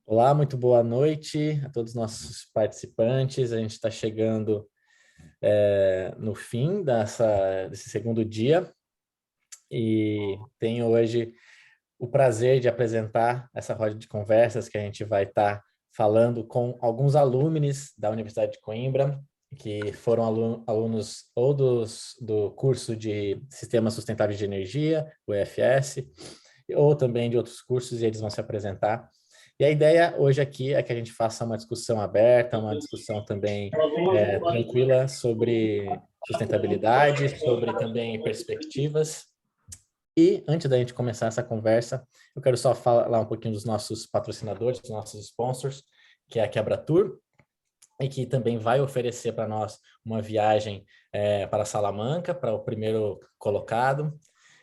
Olá, muito boa noite a todos os nossos participantes. A gente está chegando no fim desse segundo dia e tenho hoje o prazer de apresentar essa roda de conversas que a gente vai estar falando com alguns alumnos da Universidade de Coimbra, que foram alunos ou do curso de Sistemas Sustentáveis de Energia, o EFS, ou também de outros cursos, e eles vão se apresentar. E a ideia hoje aqui é que a gente faça uma discussão aberta, uma discussão também tranquila sobre sustentabilidade, sobre também perspectivas. E antes da gente começar essa conversa, eu quero só falar um pouquinho dos nossos patrocinadores, dos nossos sponsors, que é a Quebratur, e que também vai oferecer para nós uma viagem para Salamanca, para o primeiro colocado,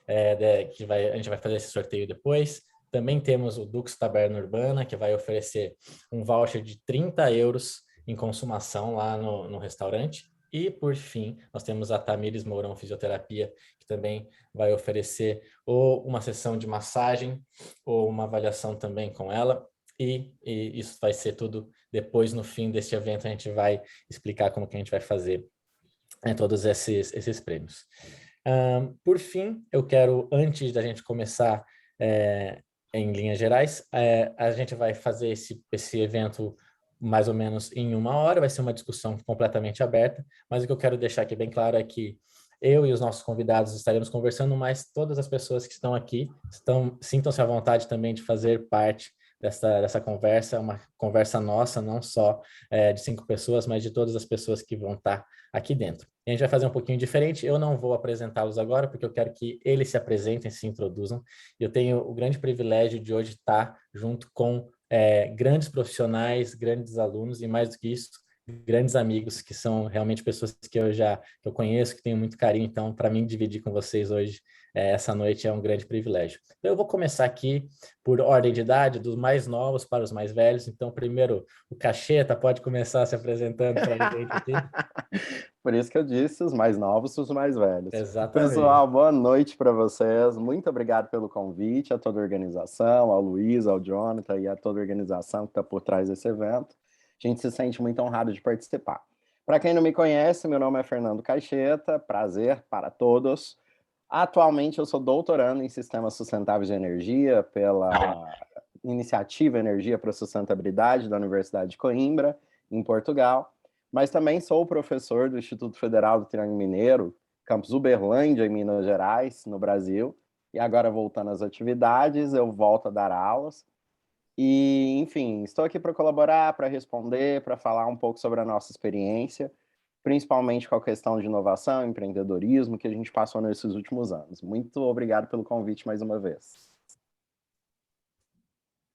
a gente vai fazer esse sorteio depois. Também temos o Dux Taberna Urbana, que vai oferecer um voucher de 30 euros em consumação lá no restaurante. E, por fim, nós temos a Tamires Mourão Fisioterapia, que também vai oferecer ou uma sessão de massagem ou uma avaliação também com ela. E isso vai ser tudo depois, no fim deste evento, a gente vai explicar como que a gente vai fazer todos esses prêmios. Por fim, eu quero, antes da gente começar em linhas gerais, a gente vai fazer esse evento mais ou menos em 1 hora, vai ser uma discussão completamente aberta, mas o que eu quero deixar aqui bem claro é que eu e os nossos convidados estaremos conversando, mas todas as pessoas que estão aqui sintam-se à vontade também de fazer parte dessa conversa, uma conversa nossa, não só de 5 pessoas, mas de todas as pessoas que vão estar aqui dentro. E a gente vai fazer um pouquinho diferente, eu não vou apresentá-los agora, porque eu quero que eles se apresentem, se introduzam. Eu tenho o grande privilégio de hoje estar junto com grandes profissionais, grandes alunos e, mais do que isso, grandes amigos, que são realmente pessoas que eu conheço, que tenho muito carinho. Então, para mim, dividir com vocês hoje, essa noite, é um grande privilégio. Então, eu vou começar aqui por ordem de idade, dos mais novos para os mais velhos. Então, primeiro, o Cacheta pode começar se apresentando para a gente aqui. Por isso que eu disse os mais novos, os mais velhos. Exatamente. Pessoal, boa noite para vocês. Muito obrigado pelo convite, a toda a organização, ao Luiz, ao Jonathan e a toda a organização que está por trás desse evento. A gente se sente muito honrado de participar. Para quem não me conhece, meu nome é Fernando Caixeta, prazer para todos. Atualmente eu sou doutorando em Sistemas Sustentáveis de Energia pela Iniciativa Energia para a Sustentabilidade da Universidade de Coimbra, em Portugal. Mas também sou professor do Instituto Federal do Triângulo Mineiro, campus Uberlândia, em Minas Gerais, no Brasil. E agora, voltando às atividades, eu volto a dar aulas. E, enfim, estou aqui para colaborar, para responder, para falar um pouco sobre a nossa experiência, principalmente com a questão de inovação, empreendedorismo que a gente passou nesses últimos anos. Muito obrigado pelo convite mais uma vez.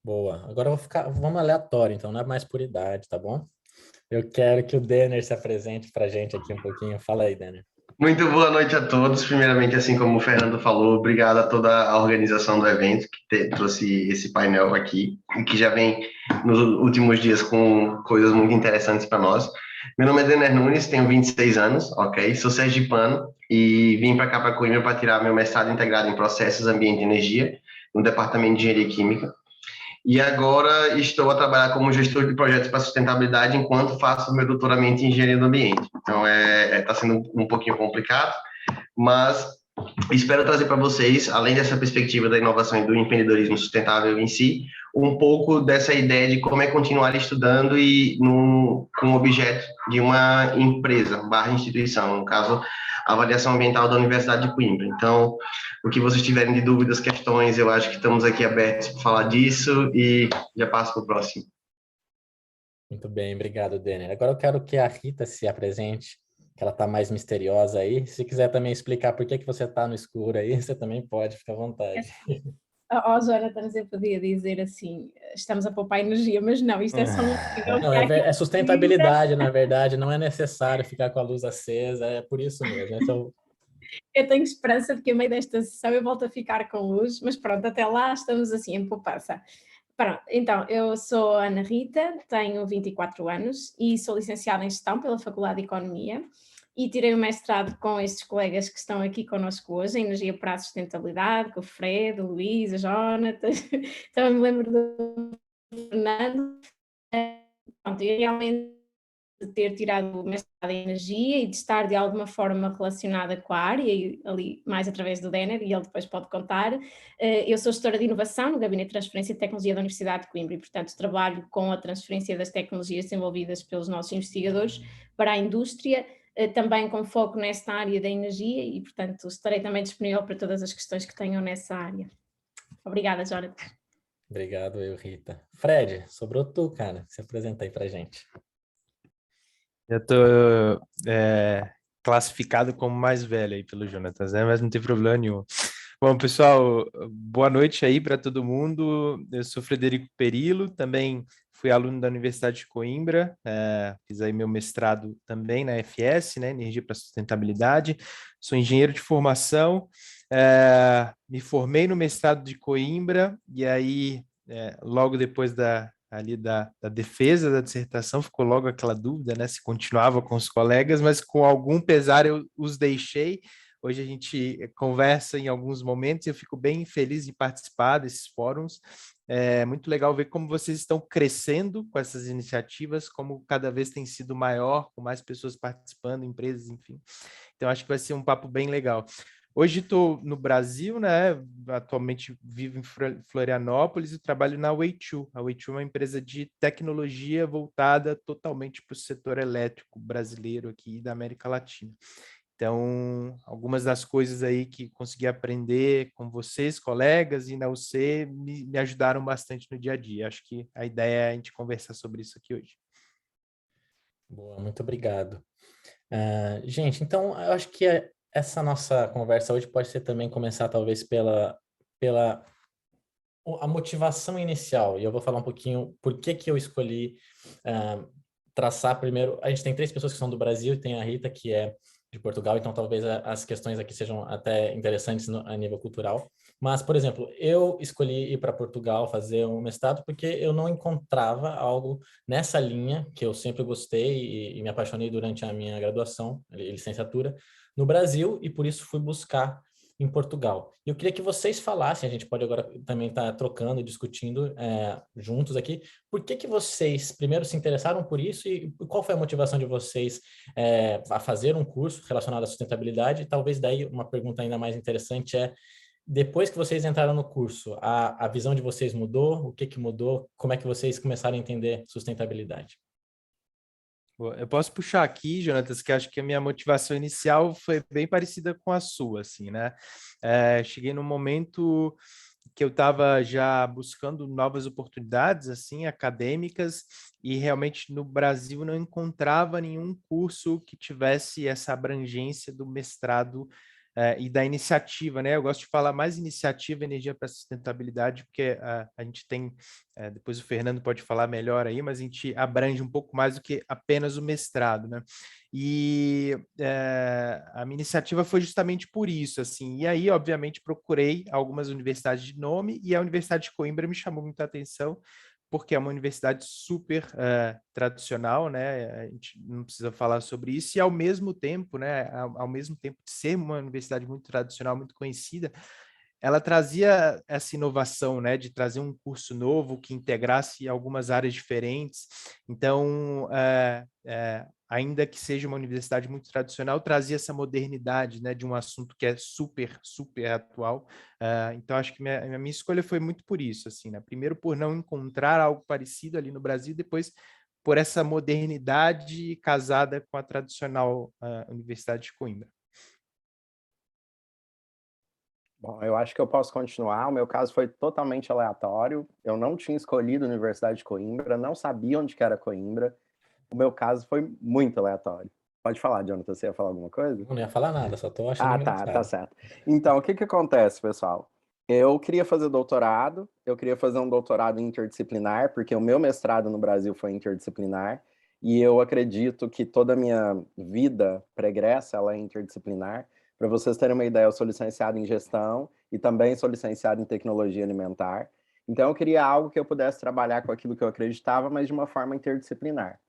Boa. Agora vamos aleatório, então, não é mais por idade, tá bom? Eu quero que o Denner se apresente para a gente aqui um pouquinho. Fala aí, Denner. Muito boa noite a todos. Primeiramente, assim como o Fernando falou, obrigado a toda a organização do evento que trouxe esse painel aqui e que já vem nos últimos dias com coisas muito interessantes para nós. Meu nome é Denner Nunes, tenho 26 anos, ok? Sou sergipano e vim para cá, para Coimbra, para tirar meu mestrado integrado em Processos, Ambiente e Energia, no Departamento de Engenharia Química. E agora estou a trabalhar como gestor de projetos para sustentabilidade enquanto faço meu doutoramento em engenharia do ambiente. Então, está sendo um pouquinho complicado, mas espero trazer para vocês, além dessa perspectiva da inovação e do empreendedorismo sustentável em si, um pouco dessa ideia de como é continuar estudando e com o objeto de uma empresa, barra instituição, no caso, a avaliação ambiental da Universidade de Coimbra. Então, o que vocês tiverem de dúvidas, questões, eu acho que estamos aqui abertos para falar disso e já passo para o próximo. Muito bem, obrigado, Denner. Agora eu quero que a Rita se apresente, que ela está mais misteriosa aí. Se quiser também explicar por que você está no escuro aí, você também pode, fica à vontade. Jonathan, eu podia dizer assim, estamos a poupar energia, mas não, isto é só um símbolo Não, que há aqui. é sustentabilidade, na verdade, não é necessário ficar com a luz acesa, é por isso mesmo. Eu tenho esperança de que a meio desta sessão eu volto a ficar com luz, mas pronto, até lá estamos assim em poupança. Pronto, então, eu sou a Ana Rita, tenho 24 anos e sou licenciada em Gestão pela Faculdade de Economia e tirei o mestrado com estes colegas que estão aqui connosco hoje, em Energia para a Sustentabilidade, com o Fred, o Luís, a Jonathan, também me lembro do Fernando. Pronto, eu realmente de ter tirado o mestrado em energia e de estar de alguma forma relacionada com a área, e ali mais através do Denner, e ele depois pode contar. Eu sou gestora de inovação no Gabinete de Transferência de Tecnologia da Universidade de Coimbra e, portanto, trabalho com a transferência das tecnologias desenvolvidas pelos nossos investigadores para a indústria, também com foco nesta área da energia e, portanto, estarei também disponível para todas as questões que tenham nessa área. Obrigada, Jonathan. Obrigado, Rita. Fred, sobrou tu, cara. Se apresenta aí pra gente. Eu estou classificado como mais velho aí pelo Jonatas, né? Mas não tem problema nenhum. Bom, pessoal, boa noite aí para todo mundo. Eu sou Frederico Perillo, também fui aluno da Universidade de Coimbra, fiz aí meu mestrado também na FS, né? Energia para Sustentabilidade. Sou engenheiro de formação, me formei no mestrado de Coimbra e aí, logo depois da defesa da dissertação, ficou logo aquela dúvida, né, se continuava com os colegas, mas com algum pesar eu os deixei. Hoje a gente conversa em alguns momentos e eu fico bem feliz em participar desses fóruns. É muito legal ver como vocês estão crescendo com essas iniciativas, como cada vez tem sido maior, com mais pessoas participando, empresas, enfim. Então acho que vai ser um papo bem legal. Hoje estou no Brasil, né? Atualmente vivo em Florianópolis e trabalho na Way2. A Way2 é uma empresa de tecnologia voltada totalmente para o setor elétrico brasileiro aqui da América Latina. Então, algumas das coisas aí que consegui aprender com vocês, colegas, e na UC, me ajudaram bastante no dia a dia. Acho que a ideia é a gente conversar sobre isso aqui hoje. Boa, muito obrigado. Gente, então, eu acho que essa nossa conversa hoje pode ser também começar talvez pela a motivação inicial, e eu vou falar um pouquinho por que eu escolhi traçar primeiro. A gente tem 3 pessoas que são do Brasil e tem a Rita, que é de Portugal, então talvez as questões aqui sejam até interessantes a nível cultural. Mas, por exemplo, eu escolhi ir para Portugal fazer um mestrado porque eu não encontrava algo nessa linha que eu sempre gostei e me apaixonei durante a minha graduação, licenciatura, no Brasil, e por isso fui buscar em Portugal. Eu queria que vocês falassem, a gente pode agora também estar trocando, discutindo juntos aqui, por que vocês primeiro se interessaram por isso e qual foi a motivação de vocês a fazer um curso relacionado à sustentabilidade? E talvez daí uma pergunta ainda mais interessante depois que vocês entraram no curso, a visão de vocês mudou? O que mudou? Como é que vocês começaram a entender sustentabilidade? Eu posso puxar aqui, Jonatas, que acho que a minha motivação inicial foi bem parecida com a sua, assim, né? Cheguei num momento que eu estava já buscando novas oportunidades, assim, acadêmicas, e realmente no Brasil não encontrava nenhum curso que tivesse essa abrangência do mestrado e da iniciativa, né? Eu gosto de falar mais iniciativa, energia para sustentabilidade, porque a gente tem, depois o Fernando pode falar melhor aí, mas a gente abrange um pouco mais do que apenas o mestrado, né? E a minha iniciativa foi justamente por isso, assim. E aí, obviamente, procurei algumas universidades de nome e a Universidade de Coimbra me chamou muita atenção, porque é uma universidade super tradicional, né? A gente não precisa falar sobre isso, e ao mesmo tempo, né? Ao mesmo tempo de ser uma universidade muito tradicional, muito conhecida, ela trazia essa inovação, né, de trazer um curso novo que integrasse algumas áreas diferentes. Então, ainda que seja uma universidade muito tradicional, trazia essa modernidade, né, de um assunto que é super, super atual. Então, acho que a minha escolha foi muito por isso, assim, né? Primeiro, por não encontrar algo parecido ali no Brasil, depois por essa modernidade casada com a tradicional Universidade de Coimbra. Bom, eu acho que eu posso continuar. O meu caso foi totalmente aleatório. Eu não tinha escolhido a Universidade de Coimbra, não sabia onde que era Coimbra. O meu caso foi muito aleatório. Pode falar, Jonathan, você ia falar alguma coisa? Não ia falar nada, só estou achando engraçado. Tá certo. Então, o que acontece, pessoal? Eu queria fazer doutorado, eu queria fazer um doutorado interdisciplinar, porque o meu mestrado no Brasil foi interdisciplinar, e eu acredito que toda a minha vida pregressa ela é interdisciplinar. Para vocês terem uma ideia, eu sou licenciado em gestão e também sou licenciado em tecnologia alimentar. Então, eu queria algo que eu pudesse trabalhar com aquilo que eu acreditava, mas de uma forma interdisciplinar.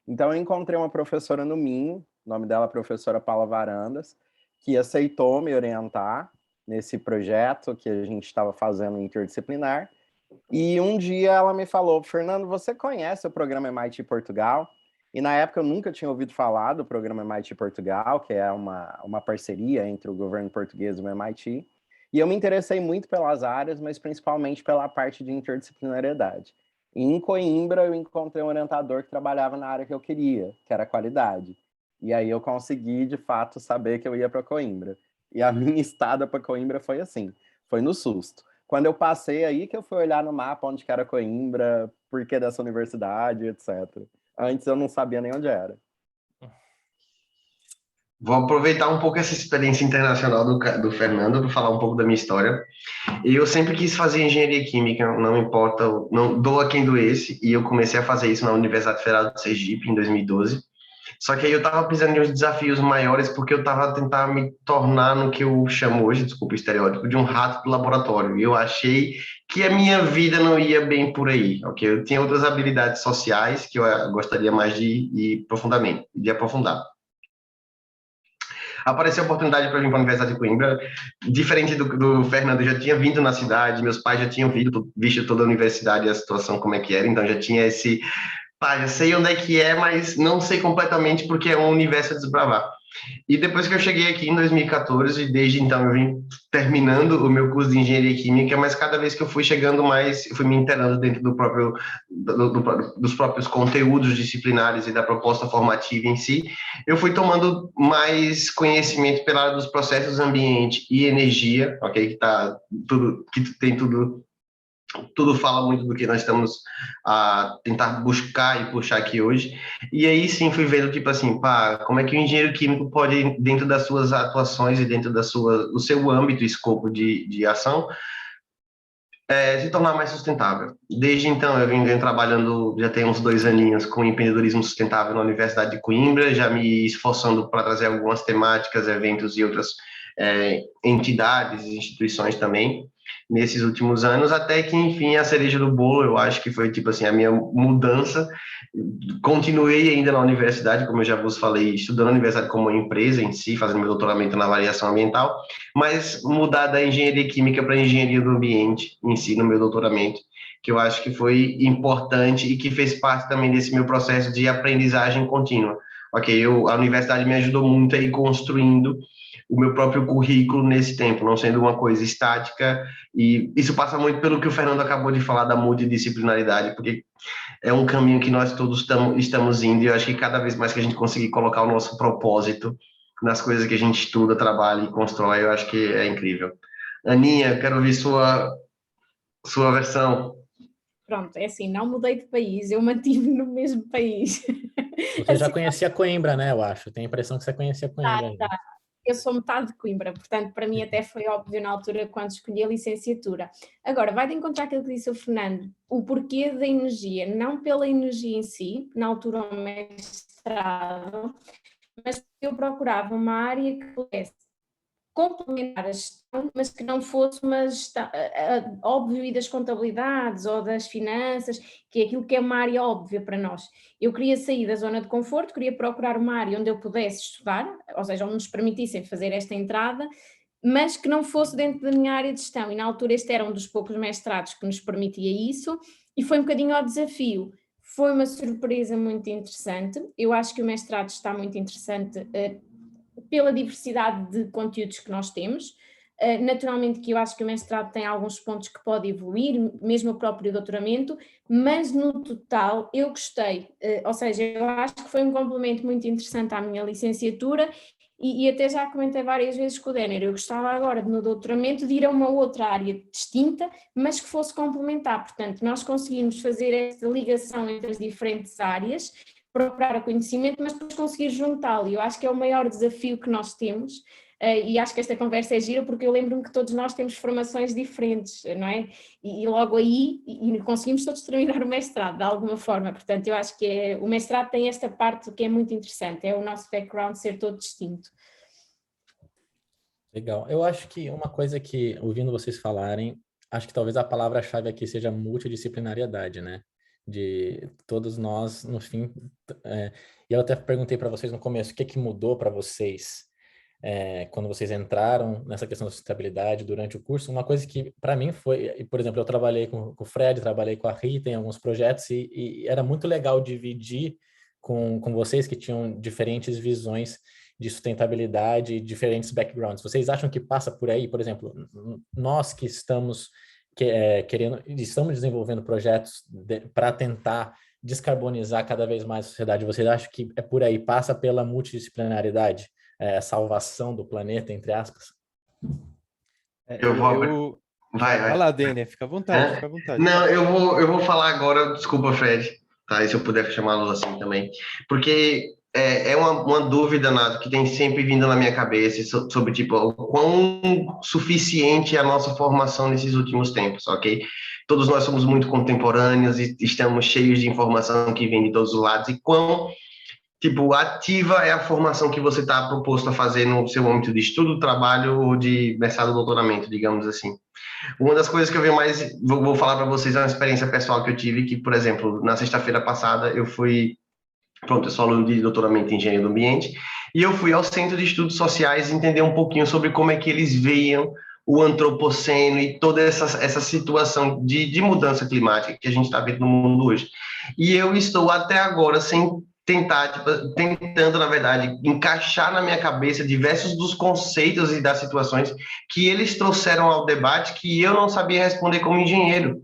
Então, eu encontrei uma professora no Minho, o nome dela é a professora Paula Varandas, que aceitou me orientar nesse projeto que a gente estava fazendo interdisciplinar. E um dia ela me falou, Fernando, você conhece o programa MIT Portugal? E na época eu nunca tinha ouvido falar do programa MIT Portugal, que é uma parceria entre o governo português e o MIT. E eu me interessei muito pelas áreas, mas principalmente pela parte de interdisciplinariedade. E em Coimbra eu encontrei um orientador que trabalhava na área que eu queria, que era qualidade. E aí eu consegui, de fato, saber que eu ia para Coimbra. E a minha estada para Coimbra foi assim, foi no susto. Quando eu passei aí que eu fui olhar no mapa onde que era Coimbra, por que dessa universidade, etc. Antes eu não sabia nem onde era. Vou aproveitar um pouco essa experiência internacional do Fernando para falar um pouco da minha história. Eu sempre quis fazer engenharia química, não importa, não doa quem doesse, e eu comecei a fazer isso na Universidade Federal de Sergipe em 2012. Só que aí eu estava precisando de uns desafios maiores porque eu estava tentando me tornar no que eu chamo hoje, desculpa o estereótipo, de um rato do laboratório. E eu achei que a minha vida não ia bem por aí, ok? Eu tinha outras habilidades sociais que eu gostaria mais de aprofundar. Apareceu a oportunidade para vir para a Universidade de Coimbra. Diferente do Fernando, eu já tinha vindo na cidade, meus pais já tinham visto toda a universidade e a situação como é que era, então já tinha esse, pá, já sei onde é que é, mas não sei completamente porque é um universo a desbravar. E depois que eu cheguei aqui em 2014, desde então eu vim terminando o meu curso de engenharia química, mas cada vez que eu fui chegando mais, eu fui me inteirando dentro dos próprios conteúdos disciplinares e da proposta formativa em si, eu fui tomando mais conhecimento pela área dos processos ambiente e energia, ok? Que tem tudo fala muito do que nós estamos a tentar buscar e puxar aqui hoje. E aí sim fui vendo, tipo assim, pá, como é que o engenheiro químico pode, dentro das suas atuações e dentro do seu âmbito e escopo de ação, se tornar mais sustentável. Desde então, eu venho trabalhando, já tem uns 2 aninhos, com empreendedorismo sustentável na Universidade de Coimbra, já me esforçando para trazer algumas temáticas, eventos e outras entidades e instituições também, nesses últimos anos, até que, enfim, a cereja do bolo, eu acho que foi, tipo assim, a minha mudança. Continuei ainda na universidade, como eu já vos falei, estudando na universidade como uma empresa em si, fazendo meu doutoramento na variação ambiental, mas mudar da engenharia química para engenharia do ambiente em si, no meu doutoramento, que eu acho que foi importante e que fez parte também desse meu processo de aprendizagem contínua. Ok, a universidade me ajudou muito a ir construindo o meu próprio currículo nesse tempo, não sendo uma coisa estática, e isso passa muito pelo que o Fernando acabou de falar da multidisciplinaridade, porque é um caminho que nós todos estamos indo, e eu acho que cada vez mais que a gente conseguir colocar o nosso propósito nas coisas que a gente estuda, trabalha e constrói, eu acho que é incrível. Aninha, eu quero ouvir sua versão. Pronto, é assim, não mudei de país, eu mantive no mesmo país. Você já conhecia Coimbra, né? Eu acho. Tenho a impressão que você conhecia Coimbra. Eu sou metade de Coimbra, portanto, para mim até foi óbvio na altura quando escolhi a licenciatura. Agora, vai de encontrar aquilo que disse o Fernando, o porquê da energia, não pela energia em si, na altura o mestrado, mas eu procurava uma área que pudesse complementar a gestão, mas que não fosse uma gestão, óbvio, e das contabilidades ou das finanças, que é aquilo que é uma área óbvia para nós. Eu queria sair da zona de conforto, queria procurar uma área onde eu pudesse estudar, ou seja, onde nos permitissem fazer esta entrada, mas que não fosse dentro da minha área de gestão. E na altura este era um dos poucos mestrados que nos permitia isso, e foi um bocadinho ao desafio. Foi uma surpresa muito interessante. Eu acho que o mestrado está muito interessante pela diversidade de conteúdos que nós temos. Naturalmente que eu acho que o mestrado tem alguns pontos que pode evoluir, mesmo o próprio doutoramento, mas no total eu gostei, ou seja, eu acho que foi um complemento muito interessante à minha licenciatura e até já comentei várias vezes com o Denner, eu gostava agora no doutoramento de ir a uma outra área distinta, mas que fosse complementar, portanto nós conseguimos fazer esta ligação entre as diferentes áreas, procurar o conhecimento, mas depois conseguir juntá-lo. Eu acho que é o maior desafio que nós temos, e acho que esta conversa é gira porque eu lembro-me que todos nós temos formações diferentes, não é? E logo aí e conseguimos todos terminar o mestrado de alguma forma, portanto eu acho que o mestrado tem esta parte que é muito interessante, é o nosso background ser todo distinto. Legal. Eu acho que uma coisa que, ouvindo vocês falarem, acho que talvez a palavra-chave aqui seja multidisciplinariedade, né? De todos nós, no fim. E eu até perguntei para vocês no começo, o que mudou para vocês quando vocês entraram nessa questão da sustentabilidade durante o curso, uma coisa que para mim foi, por exemplo, eu trabalhei com o Fred, trabalhei com a Rita em alguns projetos e era muito legal dividir com vocês que tinham diferentes visões de sustentabilidade e diferentes backgrounds. Vocês acham que passa por aí? Por exemplo, nós que estamos estamos desenvolvendo projetos para tentar descarbonizar cada vez mais a sociedade. Vocês acham que é por aí, passa pela multidisciplinaridade, salvação do planeta, entre aspas? Vai lá, Denner, fica à vontade, fica à vontade. Não, eu vou falar agora, desculpa, Fred, tá? E se eu puder chamá-lo assim também, porque é uma dúvida, Nato, que tem sempre vindo na minha cabeça sobre, tipo, o quão suficiente é a nossa formação nesses últimos tempos, ok? Todos nós somos muito contemporâneos e estamos cheios de informação que vem de todos os lados, e quão, tipo, ativa é a formação que você está proposto a fazer no seu âmbito de estudo, trabalho ou de mestrado, doutoramento, digamos assim. Uma das coisas que eu venho mais, vou falar para vocês, é uma experiência pessoal que eu tive, que, por exemplo, na sexta-feira passada, eu sou aluno de doutoramento em engenharia do ambiente, e eu fui ao Centro de Estudos Sociais entender um pouquinho sobre como é que eles veem o antropoceno e toda essa situação de mudança climática que a gente está vendo no mundo hoje. E eu estou até agora tentando, na verdade, encaixar na minha cabeça diversos dos conceitos e das situações que eles trouxeram ao debate que eu não sabia responder como engenheiro.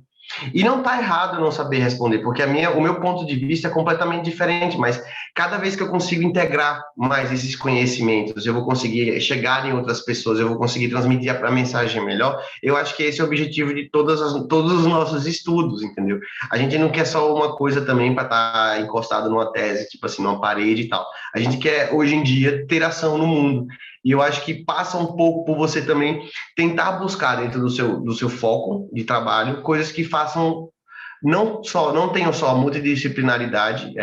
E não está errado eu não saber responder, porque o meu ponto de vista é completamente diferente, mas cada vez que eu consigo integrar mais esses conhecimentos, eu vou conseguir chegar em outras pessoas, eu vou conseguir transmitir a mensagem melhor. Eu acho que esse é o objetivo de todos os nossos estudos, entendeu? A gente não quer só uma coisa também para estar encostado numa tese, tipo assim, numa parede e tal. A gente quer, hoje em dia, ter ação no mundo. E eu acho que passa um pouco por você também tentar buscar dentro do seu foco de trabalho coisas que façam, não tenham só a multidisciplinaridade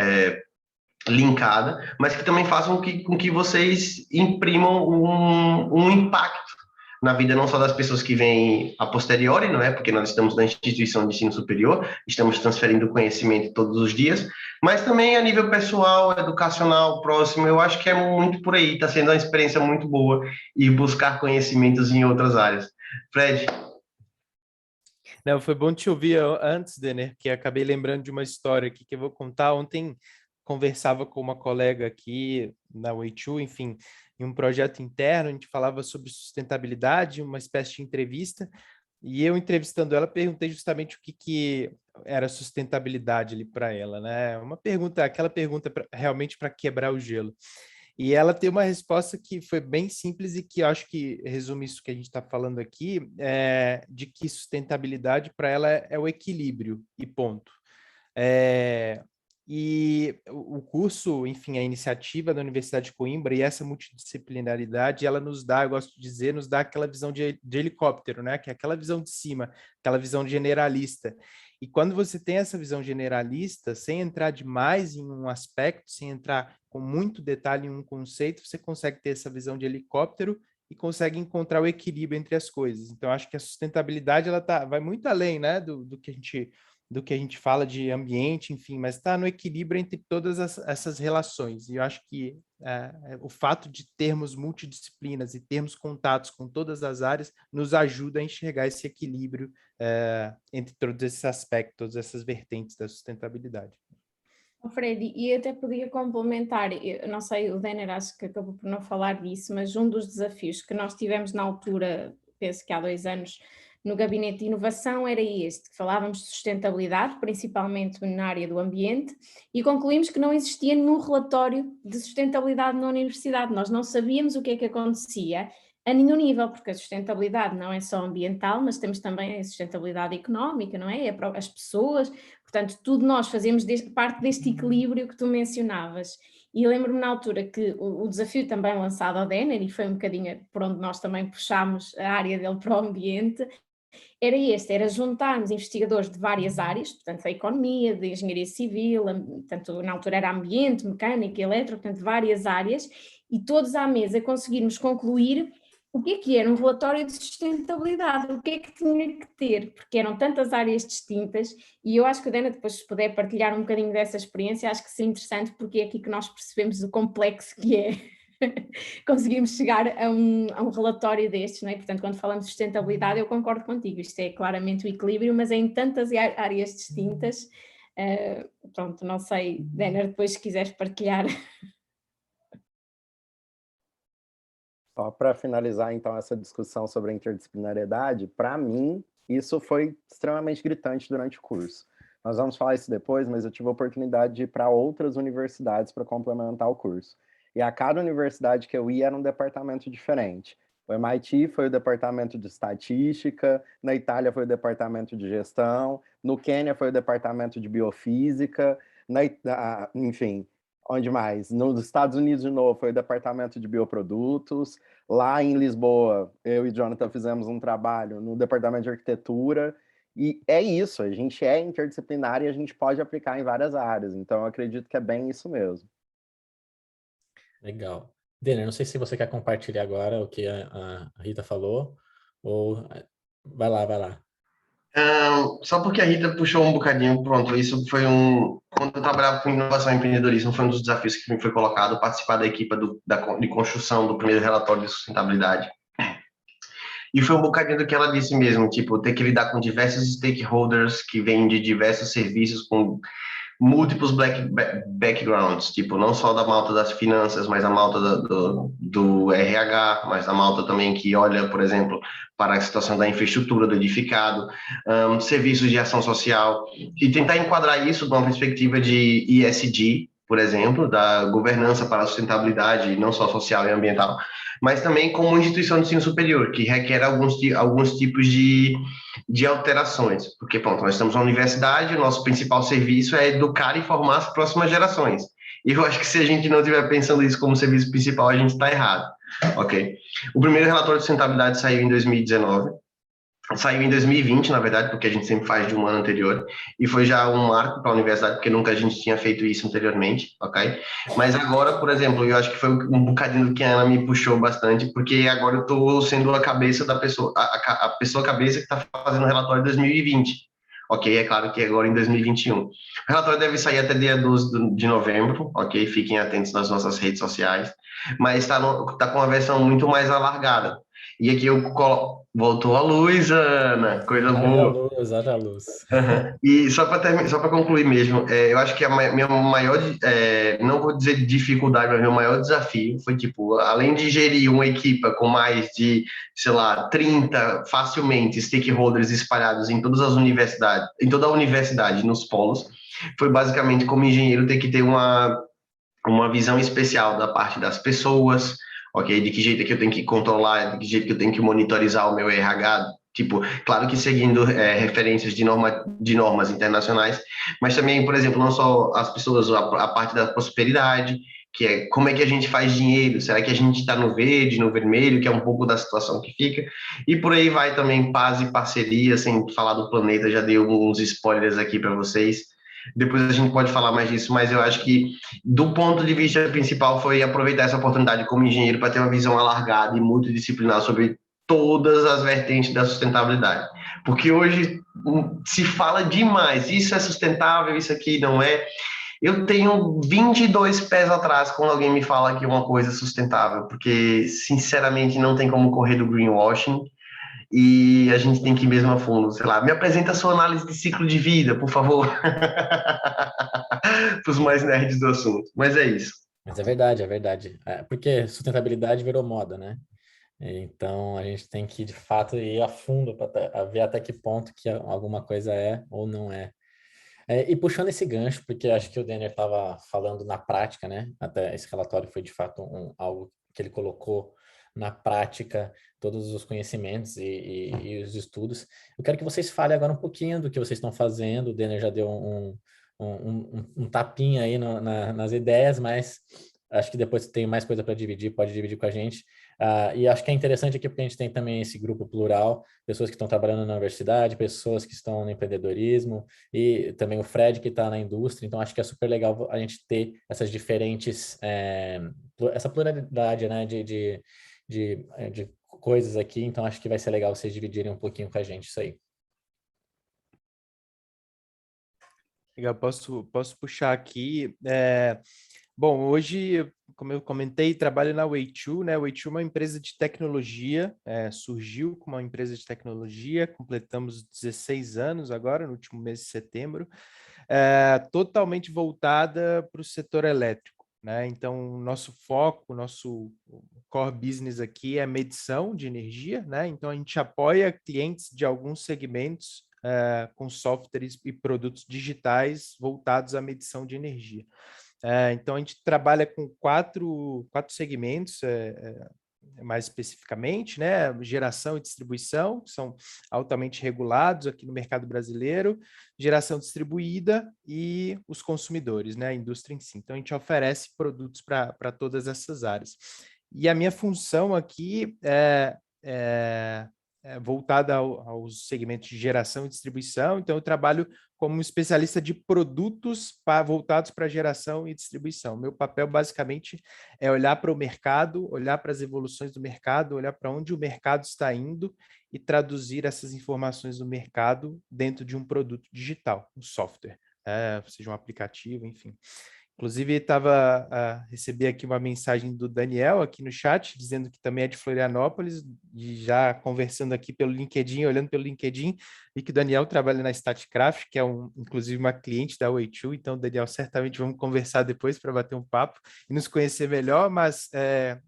linkada, mas que também façam com que vocês imprimam um impacto na vida não só das pessoas que vêm a posteriori, não é? Porque nós estamos na instituição de ensino superior, estamos transferindo conhecimento todos os dias, mas também a nível pessoal, educacional, próximo, eu acho que é muito por aí, está sendo uma experiência muito boa e buscar conhecimentos em outras áreas. Fred? Não, foi bom te ouvir antes, Denner, que acabei lembrando de uma história aqui que eu vou contar. Ontem conversava com uma colega aqui na Way2, enfim, em um projeto interno, a gente falava sobre sustentabilidade, uma espécie de entrevista, e eu entrevistando ela, perguntei justamente o que era sustentabilidade ali para ela, né? Aquela pergunta realmente para quebrar o gelo. E ela tem uma resposta que foi bem simples e que eu acho que resume isso que a gente está falando aqui, de que sustentabilidade para ela é o equilíbrio e ponto. E o curso, enfim, a iniciativa da Universidade de Coimbra e essa multidisciplinaridade, ela nos dá, eu gosto de dizer, nos dá aquela visão de helicóptero, né? Que é aquela visão de cima, aquela visão generalista. E quando você tem essa visão generalista, sem entrar demais em um aspecto, sem entrar com muito detalhe em um conceito, você consegue ter essa visão de helicóptero e consegue encontrar o equilíbrio entre as coisas. Então, acho que a sustentabilidade ela vai muito além, né, do que a gente fala de ambiente, enfim, mas está no equilíbrio entre todas essas relações. E eu acho que o fato de termos multidisciplinas e termos contatos com todas as áreas nos ajuda a enxergar esse equilíbrio entre todos esses aspectos, todas essas vertentes da sustentabilidade. Fred, e até podia complementar, eu não sei, o Denner acho que acabou por não falar disso, mas um dos desafios que nós tivemos na altura, penso que há 2 anos, no Gabinete de Inovação era este, que falávamos de sustentabilidade, principalmente na área do ambiente, e concluímos que não existia nenhum relatório de sustentabilidade na universidade, nós não sabíamos o que é que acontecia a nenhum nível, porque a sustentabilidade não é só ambiental, mas temos também a sustentabilidade económica, não é? As pessoas, portanto, tudo nós fazemos parte deste equilíbrio que tu mencionavas. E lembro-me na altura que o desafio também lançado ao Denner, e foi um bocadinho por onde nós também puxámos a área dele para o ambiente, era juntarmos investigadores de várias áreas, portanto, da economia, da engenharia civil, portanto, na altura era ambiente, mecânica, eletro, portanto, várias áreas, e todos à mesa conseguirmos concluir o que era um relatório de sustentabilidade, o que é que tinha que ter, porque eram tantas áreas distintas, e eu acho que a Dana depois se puder partilhar um bocadinho dessa experiência, acho que seria interessante, porque é aqui que nós percebemos o complexo que é. conseguimos chegar a um relatório destes, não é? Portanto, quando falamos de sustentabilidade, eu concordo contigo, isto é claramente o equilíbrio, mas é em tantas áreas distintas. Pronto, não sei, Denner, depois se quiseres partilhar. Só para finalizar, então, essa discussão sobre a interdisciplinariedade, para mim, isso foi extremamente gritante durante o curso. Nós vamos falar isso depois, mas eu tive a oportunidade de ir para outras universidades para complementar o curso. E a cada universidade que eu ia era um departamento diferente. O MIT foi o departamento de estatística, na Itália foi o departamento de gestão, no Quênia foi o departamento de biofísica, enfim, onde mais? Nos Estados Unidos, de novo, foi o departamento de bioprodutos. Lá em Lisboa, eu e Jonathan fizemos um trabalho no departamento de arquitetura. E é isso, a gente é interdisciplinar e a gente pode aplicar em várias áreas. Então, eu acredito que é bem isso mesmo. Legal. Denner, não sei se você quer compartilhar agora o que a Rita falou, ou vai lá, vai lá. Só porque a Rita puxou um bocadinho, pronto, isso foi quando eu trabalhava com inovação e empreendedorismo, foi um dos desafios que me foi colocado, participar da equipe de construção do primeiro relatório de sustentabilidade. E foi um bocadinho do que ela disse mesmo, tipo, ter que lidar com diversos stakeholders que vêm de diversos serviços, com múltiplos backgrounds, tipo, não só da malta das finanças, mas a malta do RH, mas a malta também que olha, por exemplo, para a situação da infraestrutura do edificado, serviços de ação social, e tentar enquadrar isso de uma perspectiva de ESG, por exemplo, da governança para a sustentabilidade, não só social e ambiental, mas também como instituição de ensino superior, que requer alguns tipos de alterações, porque, pronto, nós estamos na universidade, o nosso principal serviço é educar e formar as próximas gerações. E eu acho que se a gente não estiver pensando isso como serviço principal, a gente está errado, ok? O primeiro relatório de sustentabilidade saiu em 2019, saiu em 2020, na verdade, porque a gente sempre faz de um ano anterior, e foi já um marco para a universidade, porque nunca a gente tinha feito isso anteriormente, ok? Mas agora, por exemplo, eu acho que foi um bocadinho do que a Ana me puxou bastante, porque agora eu estou sendo a cabeça da pessoa, a pessoa cabeça que está fazendo o relatório de 2020, ok? É claro que agora em 2021. O relatório deve sair até dia 12 de novembro, ok? Fiquem atentos nas nossas redes sociais, mas está com uma versão muito mais alargada. E aqui eu voltou a luz, Ana, coisa boa. Haja luz. Uhum. E só para concluir mesmo, eu acho que a minha maior, não vou dizer dificuldade, mas meu maior desafio foi, tipo, além de gerir uma equipa com mais de, sei lá, 30 facilmente stakeholders espalhados em todas as universidades, em toda a universidade, nos polos, foi basicamente como engenheiro ter que ter uma visão especial da parte das pessoas, ok? De que jeito é que eu tenho que controlar, de que jeito que eu tenho que monitorizar o meu RH, tipo, claro que seguindo referências de normas internacionais, mas também, por exemplo, não só as pessoas, a parte da prosperidade, que é como é que a gente faz dinheiro, será que a gente está no verde, no vermelho, que é um pouco da situação que fica, e por aí vai também paz e parceria, sem falar do planeta, já dei uns spoilers aqui para vocês, depois a gente pode falar mais disso, mas eu acho que do ponto de vista principal foi aproveitar essa oportunidade como engenheiro para ter uma visão alargada e multidisciplinar sobre todas as vertentes da sustentabilidade. Porque hoje se fala demais, isso é sustentável, isso aqui não é. Eu tenho 22 pés atrás quando alguém me fala que uma coisa é sustentável, porque, sinceramente, não tem como correr do greenwashing e a gente tem que ir mesmo a fundo, sei lá. Me apresenta a sua análise de ciclo de vida, por favor. Para os mais nerds do assunto. Mas é isso. Mas é verdade, é verdade. Porque sustentabilidade virou moda, né? Então, a gente tem que, de fato, ir a fundo para ver até que ponto que alguma coisa é ou não é. E puxando esse gancho, porque acho que o Denner estava falando na prática, né? Até esse relatório foi, de fato, algo que ele colocou na prática, todos os conhecimentos e os estudos. Eu quero que vocês falem agora um pouquinho do que vocês estão fazendo. O Denner já deu um tapinha aí nas ideias, mas acho que depois tem mais coisa para dividir, pode dividir com a gente. E acho que é interessante aqui porque a gente tem também esse grupo plural, pessoas que estão trabalhando na universidade, pessoas que estão no empreendedorismo e também o Fred que está na indústria. Então acho que é super legal a gente ter essas diferentes, essa pluralidade, né, de coisas aqui. Então acho que vai ser legal vocês dividirem um pouquinho com a gente isso aí. Legal, posso puxar aqui. Bom, hoje, como eu comentei, trabalho na Way2, né? A Way2 é uma empresa de tecnologia, surgiu como uma empresa de tecnologia, completamos 16 anos agora, no último mês de setembro, totalmente voltada para o setor elétrico, né? Então, nosso foco, nosso core business aqui é medição de energia, né? Então, a gente apoia clientes de alguns segmentos com softwares e produtos digitais voltados à medição de energia. Então, a gente trabalha com quatro segmentos, mais especificamente, né? Geração e distribuição, que são altamente regulados aqui no mercado brasileiro, geração distribuída e os consumidores, né? A indústria em si. Então, a gente oferece produtos para todas essas áreas. E a minha função aqui é voltada aos segmentos de geração e distribuição. Então, eu trabalho como um especialista de produtos voltados para geração e distribuição. Meu papel, basicamente, é olhar para o mercado, olhar para as evoluções do mercado, olhar para onde o mercado está indo e traduzir essas informações do mercado dentro de um produto digital, um software, seja um aplicativo, enfim. Inclusive, recebi aqui uma mensagem do Daniel aqui no chat, dizendo que também é de Florianópolis, e já conversando aqui pelo LinkedIn, olhando pelo LinkedIn, e que o Daniel trabalha na Statcraft, que é inclusive uma cliente da Way2, então, Daniel, certamente vamos conversar depois para bater um papo e nos conhecer melhor, mas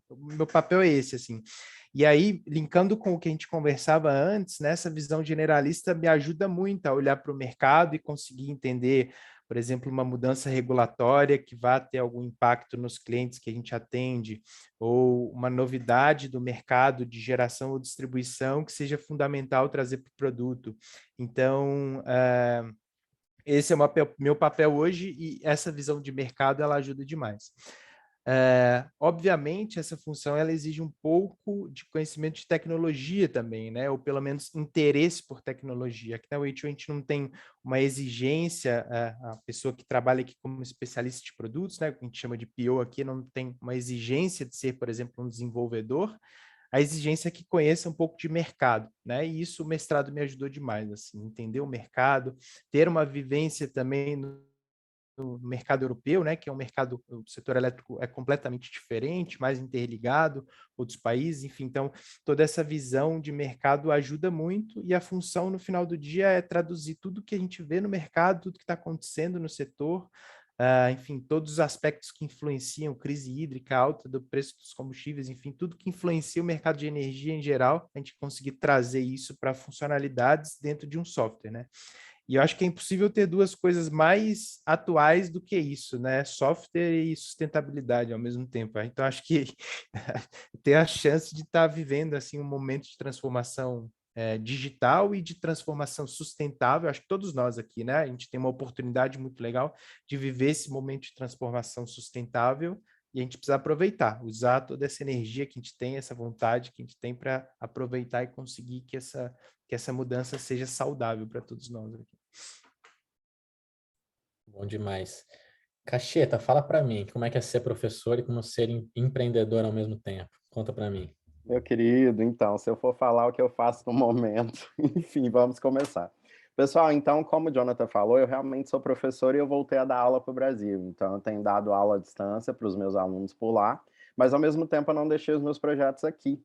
o meu papel é esse, assim. E aí, linkando com o que a gente conversava antes, né, essa visão generalista me ajuda muito a olhar para o mercado e conseguir entender, por exemplo, uma mudança regulatória que vá ter algum impacto nos clientes que a gente atende, ou uma novidade do mercado de geração ou distribuição que seja fundamental trazer para o produto. Então, esse é o meu papel hoje e essa visão de mercado ela ajuda demais. Obviamente, essa função ela exige um pouco de conhecimento de tecnologia também, né? Ou pelo menos interesse por tecnologia. Aqui na Way2 a gente não tem uma exigência, a pessoa que trabalha aqui como especialista de produtos, né? Que a gente chama de PO aqui, não tem uma exigência de ser, por exemplo, um desenvolvedor. A exigência é que conheça um pouco de mercado, né? E isso o mestrado me ajudou demais, assim, entender o mercado, ter uma vivência também no mercado europeu, né, que é um mercado, o setor elétrico é completamente diferente, mais interligado, outros países, enfim, então toda essa visão de mercado ajuda muito e a função no final do dia é traduzir tudo que a gente vê no mercado, tudo que está acontecendo no setor, enfim, todos os aspectos que influenciam, crise hídrica, alta do preço dos combustíveis, enfim, tudo que influencia o mercado de energia em geral, a gente conseguir trazer isso para funcionalidades dentro de um software, né? E eu acho que é impossível ter duas coisas mais atuais do que isso, né? Software e sustentabilidade ao mesmo tempo. Então, acho que ter a chance de estar vivendo assim um momento de transformação digital e de transformação sustentável, acho que todos nós aqui, né? A gente tem uma oportunidade muito legal de viver esse momento de transformação sustentável e a gente precisa aproveitar, usar toda essa energia que a gente tem, essa vontade que a gente tem para aproveitar e conseguir que essa mudança seja saudável para todos nós aqui. Bom demais. Cacheta, fala para mim, como é que é ser professor e como ser empreendedor ao mesmo tempo? Conta para mim. Meu querido, então, se eu for falar o que eu faço no momento, enfim, vamos começar. Pessoal, então, como o Jonathan falou, eu realmente sou professor e eu voltei a dar aula para o Brasil. Então, eu tenho dado aula à distância para os meus alunos por lá, mas ao mesmo tempo eu não deixei os meus projetos aqui.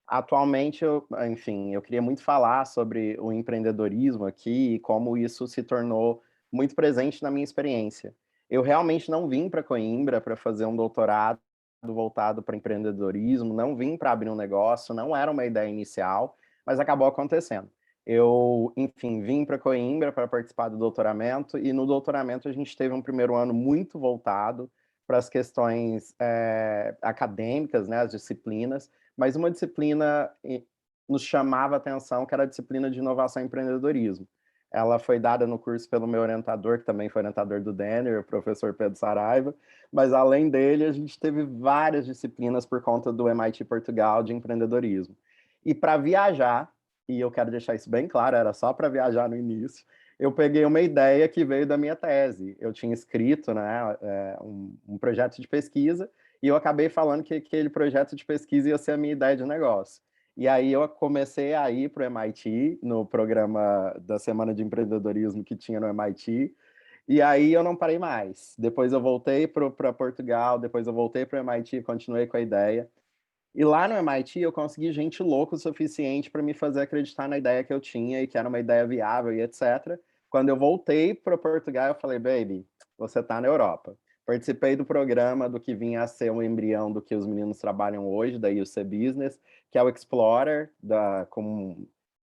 Atualmente, enfim, eu queria muito falar sobre o empreendedorismo aqui e como isso se tornou muito presente na minha experiência. Eu realmente não vim para Coimbra para fazer um doutorado voltado para empreendedorismo, não vim para abrir um negócio, não era uma ideia inicial, mas acabou acontecendo. Eu, enfim, vim para Coimbra para participar do doutoramento e no doutoramento a gente teve um primeiro ano muito voltado para as questões acadêmicas, né, as disciplinas, mas uma disciplina nos chamava a atenção, que era a disciplina de inovação e empreendedorismo. Ela foi dada no curso pelo meu orientador, que também foi orientador do Denner, o professor Pedro Saraiva, mas além dele, a gente teve várias disciplinas por conta do MIT Portugal de empreendedorismo. E para viajar, e eu quero deixar isso bem claro, era só para viajar no início, eu peguei uma ideia que veio da minha tese. Eu tinha escrito, né, um projeto de pesquisa, e eu acabei falando que aquele projeto de pesquisa ia ser a minha ideia de negócio. E aí eu comecei a ir para o MIT, no programa da Semana de Empreendedorismo que tinha no MIT, E aí eu não parei mais. Depois eu voltei para Portugal, depois eu voltei para o MIT, continuei com a ideia. E lá no MIT eu consegui gente louca o suficiente para me fazer acreditar na ideia que eu tinha e que era uma ideia viável e etc. Quando eu voltei para Portugal, eu falei, baby, você está na Europa. Participei do programa do que vinha a ser um embrião do que os meninos trabalham hoje, da UC Business, que é o Explorer, com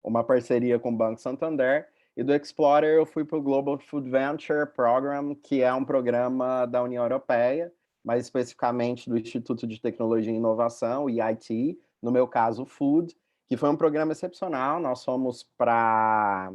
uma parceria com o Banco Santander. E do Explorer eu fui para o Global Food Venture Program, que é um programa da União Europeia, mais especificamente do Instituto de Tecnologia e Inovação, EIT, no meu caso, Food, que foi um programa excepcional. Nós fomos para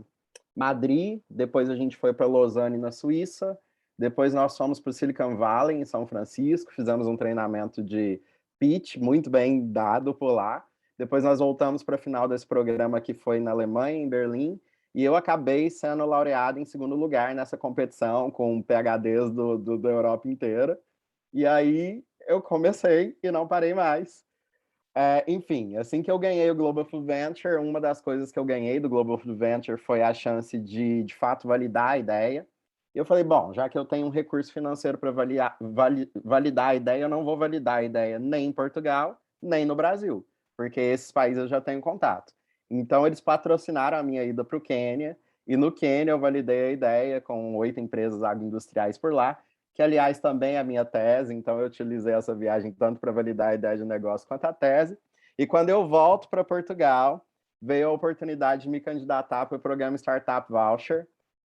Madrid, depois a gente foi para Lausanne, na Suíça, depois nós fomos para o Silicon Valley, em São Francisco, fizemos um treinamento de pitch, muito bem dado por lá. Depois nós voltamos para a final desse programa, que foi na Alemanha, em Berlim, e eu acabei sendo laureado em segundo lugar nessa competição, com PhDs da Europa inteira. E aí eu comecei e não parei mais. Enfim, assim que eu ganhei o Global Food Venture, uma das coisas que eu ganhei do Global Food Venture foi a chance de fato, validar a ideia. E eu falei, bom, já que eu tenho um recurso financeiro para validar a ideia, eu não vou validar a ideia nem em Portugal, nem no Brasil, porque esses países eu já tenho contato. Então, eles patrocinaram a minha ida para o Quênia, e no Quênia eu validei a ideia com 8 empresas agroindustriais por lá, que, aliás, também é a minha tese, então eu utilizei essa viagem tanto para validar a ideia de negócio quanto a tese. E quando eu volto para Portugal, veio a oportunidade de me candidatar para o programa Startup Voucher.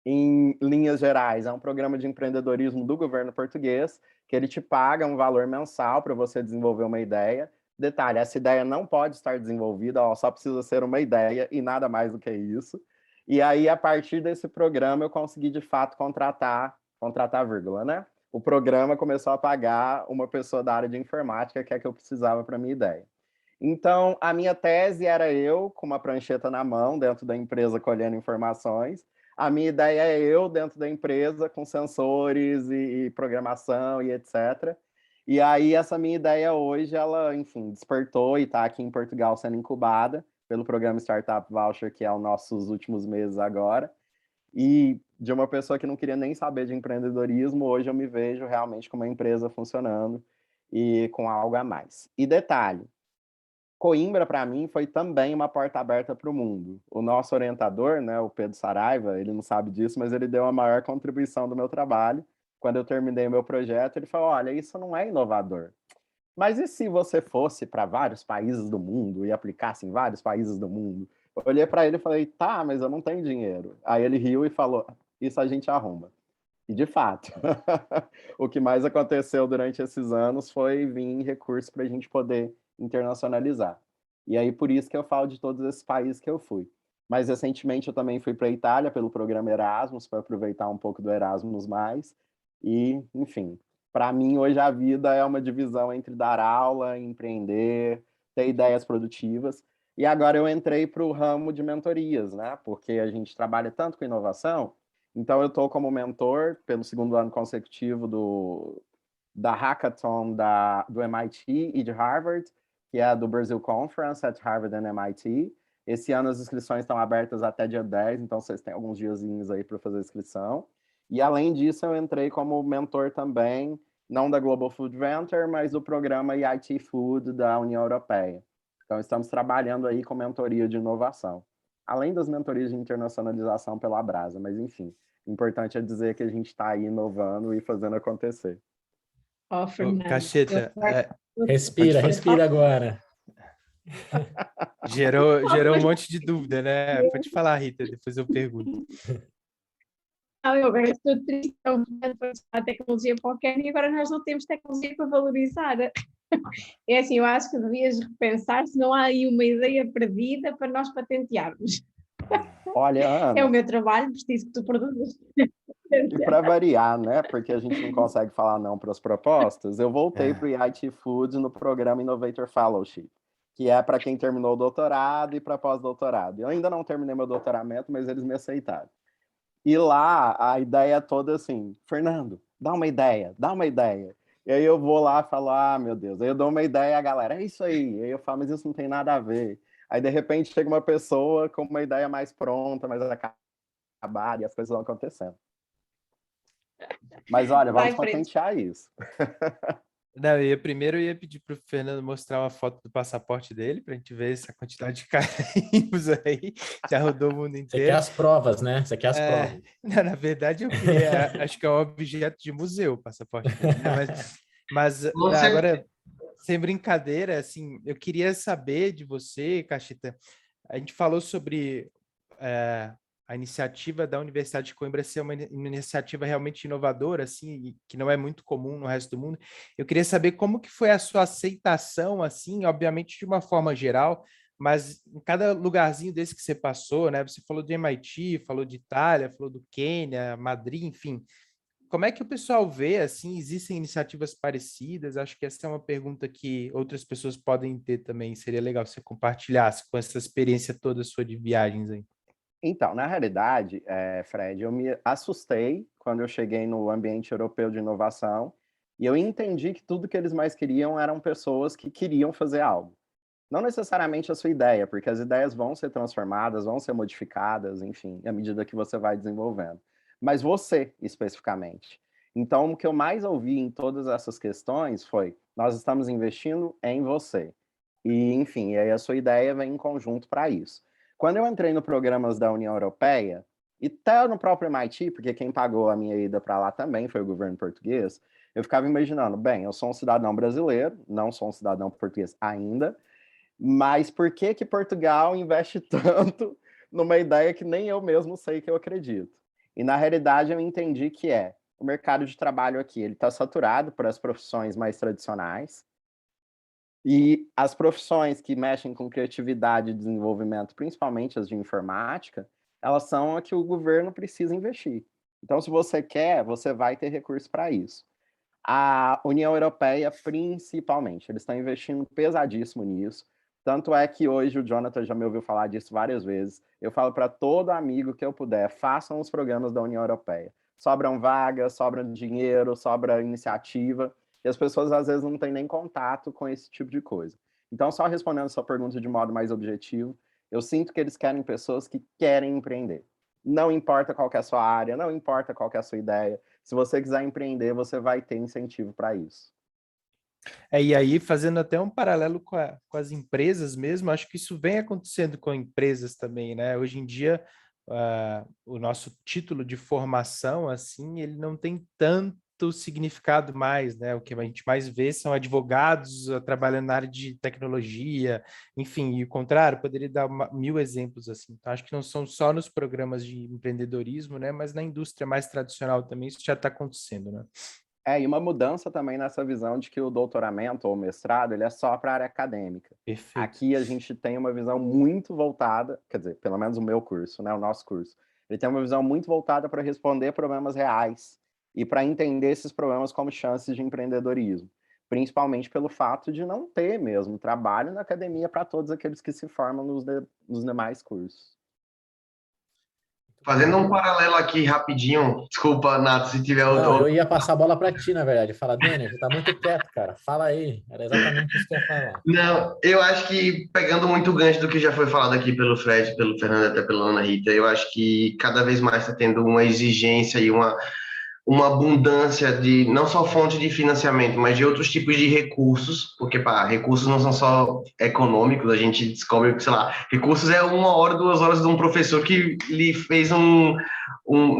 Em linhas gerais, é um programa de empreendedorismo do governo português, que ele te paga um valor mensal para você desenvolver uma ideia. Detalhe, essa ideia não pode estar desenvolvida, ela só precisa ser uma ideia e nada mais do que isso. E aí, a partir desse programa, eu consegui, de fato, contratar, vírgula, né? O programa começou a pagar uma pessoa da área de informática, que é que eu precisava para a minha ideia. Então, a minha tese era eu, com uma prancheta na mão, dentro da empresa, colhendo informações. A minha ideia é eu, dentro da empresa, com sensores e programação e etc. E aí, essa minha ideia hoje, ela, enfim, despertou e está aqui em Portugal sendo incubada pelo programa Startup Voucher, que é os nossos últimos meses agora. E de uma pessoa que não queria nem saber de empreendedorismo, hoje eu me vejo realmente com uma empresa funcionando e com algo a mais. E detalhe, Coimbra, para mim, foi também uma porta aberta para o mundo. O nosso orientador, né, o Pedro Saraiva, ele não sabe disso, mas ele deu a maior contribuição do meu trabalho. Quando eu terminei o meu projeto, ele falou, olha, isso não é inovador. Mas e se você fosse para vários países do mundo e aplicasse em vários países do mundo? Eu olhei para ele e falei, tá, mas eu não tenho dinheiro. Aí ele riu e falou, isso a gente arruma. E de fato, o que mais aconteceu durante esses anos foi vir recursos para a gente poder internacionalizar. E aí por isso que eu falo de todos esses países que eu fui. Mas recentemente eu também fui para a Itália pelo programa Erasmus, para aproveitar um pouco do Erasmus mais. E, enfim, para mim hoje a vida é uma divisão entre dar aula, empreender, ter ideias produtivas. E agora eu entrei para o ramo de mentorias, né? Porque a gente trabalha tanto com inovação. Então, eu estou como mentor pelo segundo ano consecutivo da Hackathon do MIT e de Harvard, que é a do Brazil Conference at Harvard and MIT. Esse ano as inscrições estão abertas até dia 10, então vocês têm alguns diazinhos aí para fazer a inscrição. E, além disso, eu entrei como mentor também, não da Global Food Venture, mas do programa EIT Food da União Europeia. Então, estamos trabalhando aí com mentoria de inovação. Além das mentorias de internacionalização pela Abrasa, mas enfim, o importante é dizer que a gente está aí inovando e fazendo acontecer. Oh, Fernando, Cacheta, respira agora. gerou um monte de dúvida, né? Pode falar, Rita, depois eu pergunto. Não, eu agora estou triste, então, a tecnologia para o Quênia e agora nós não temos tecnologia para valorizar. É assim, eu acho que devias repensar se não há aí uma ideia perdida para nós patentearmos. Olha, Ana, é o meu trabalho, preciso que tu produzas. E para variar, né? Porque a gente não consegue falar não para as propostas, eu voltei para o EIT Food no programa Innovator Fellowship, que é para quem terminou o doutorado e para pós-doutorado. Eu ainda não terminei meu doutoramento, mas eles me aceitaram. E lá a ideia é toda assim, Fernando, dá uma ideia, dá uma ideia. E aí eu vou lá e falo, ah, meu Deus. Aí eu dou uma ideia e a galera, é isso aí. Aí eu falo, mas isso não tem nada a ver. Aí, de repente, chega uma pessoa com uma ideia mais pronta, mais acabada, e as coisas vão acontecendo. Mas olha, Vai, vamos patentear isso. Não, primeiro eu ia pedir para o Fernando mostrar uma foto do passaporte dele, para a gente ver essa quantidade de carimbos aí, já rodou o mundo Você quer inteiro. as provas, né? Você quer as provas. Não, na verdade, eu queria, acho que é um objeto de museu o passaporte dele, né? Mas Com não, certeza. agora, sem brincadeira, assim, eu queria saber de você, Cachita, a gente falou sobre a iniciativa da Universidade de Coimbra ser uma iniciativa realmente inovadora, assim, que não é muito comum no resto do mundo. Eu queria saber como que foi a sua aceitação, assim, obviamente de uma forma geral, mas em cada lugarzinho desse que você passou, né? Você falou de MIT, falou de Itália, falou do Quênia, Madrid, enfim. Como é que o pessoal vê, assim, existem iniciativas parecidas? Acho que essa é uma pergunta que outras pessoas podem ter também. Seria legal se você compartilhasse com essa experiência toda sua de viagens aí. Então, na realidade, Fred, eu me assustei quando eu cheguei no ambiente europeu de inovação e eu entendi que tudo que eles mais queriam eram pessoas que queriam fazer algo. Não necessariamente a sua ideia, porque as ideias vão ser transformadas, vão ser modificadas, enfim, à medida que você vai desenvolvendo. Mas você, especificamente. Então, o que eu mais ouvi em todas essas questões foi: nós estamos investindo em você. E, enfim, aí a sua ideia vem em conjunto para isso. Quando eu entrei no programas da União Europeia, e até no próprio MIT, porque quem pagou a minha ida para lá também foi o governo português, eu ficava imaginando, bem, eu sou um cidadão brasileiro, não sou um cidadão português ainda, mas por que que Portugal investe tanto numa ideia que nem eu mesmo sei que eu acredito? E na realidade eu entendi que o mercado de trabalho aqui, ele está saturado por as profissões mais tradicionais, e as profissões que mexem com criatividade e desenvolvimento, principalmente as de informática, elas são a que o governo precisa investir. Então, se você quer, você vai ter recurso para isso. A União Europeia, principalmente, eles estão investindo pesadíssimo nisso. Tanto é que hoje o Jonathan já me ouviu falar disso várias vezes. Eu falo para todo amigo que eu puder, façam os programas da União Europeia. Sobram vagas, sobra dinheiro, sobra iniciativa, e as pessoas às vezes não têm nem contato com esse tipo de coisa. Então, só respondendo a sua pergunta de modo mais objetivo, eu sinto que eles querem pessoas que querem empreender. Não importa qual que é a sua área, não importa qual que é a sua ideia. Se você quiser empreender, você vai ter incentivo para isso. E aí, fazendo até um paralelo com as empresas mesmo, acho que isso vem acontecendo com empresas também, né? Hoje em dia, o nosso título de formação, assim, ele não tem tanto significado mais, né? O que a gente mais vê são advogados trabalhando na área de tecnologia, enfim, e o contrário, poderia dar 1000 exemplos, assim. Então, acho que não são só nos programas de empreendedorismo, né? Mas na indústria mais tradicional também isso já está acontecendo, né? E uma mudança também nessa visão de que o doutoramento ou o mestrado, ele é só para a área acadêmica. Perfeito. Aqui a gente tem uma visão muito voltada, quer dizer, pelo menos o meu curso, né, o nosso curso, ele tem uma visão muito voltada para responder problemas reais e para entender esses problemas como chances de empreendedorismo, principalmente pelo fato de não ter mesmo trabalho na academia para todos aqueles que se formam nos demais cursos. Fazendo um paralelo aqui rapidinho, desculpa, Nato, se tiver outro. Não, eu ia passar a bola para ti, na verdade. Fala, Denner, você tá muito quieto, cara. Fala aí. Era exatamente isso que eu ia falar. Não, eu acho que, pegando muito o gancho do que já foi falado aqui pelo Fred, pelo Fernando, até pela Ana Rita, eu acho que cada vez mais está tendo uma exigência e uma abundância de, não só fonte de financiamento, mas de outros tipos de recursos, porque, recursos não são só econômicos, a gente descobre que, sei lá, recursos é 1 hora, 2 horas de um professor que lhe fez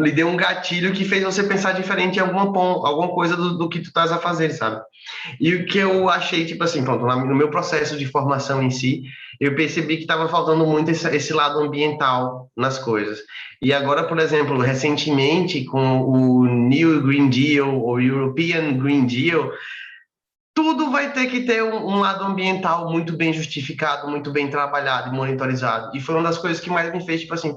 lhe deu um gatilho que fez você pensar diferente em alguma coisa do que tu estás a fazer, sabe? E o que eu achei, tipo assim, pronto, no meu processo de formação em si, eu percebi que estava faltando muito esse lado ambiental nas coisas. E agora, por exemplo, recentemente, com o New Green Deal, ou European Green Deal, tudo vai ter que ter um lado ambiental muito bem justificado, muito bem trabalhado e monitorizado. E foi uma das coisas que mais me fez, tipo assim,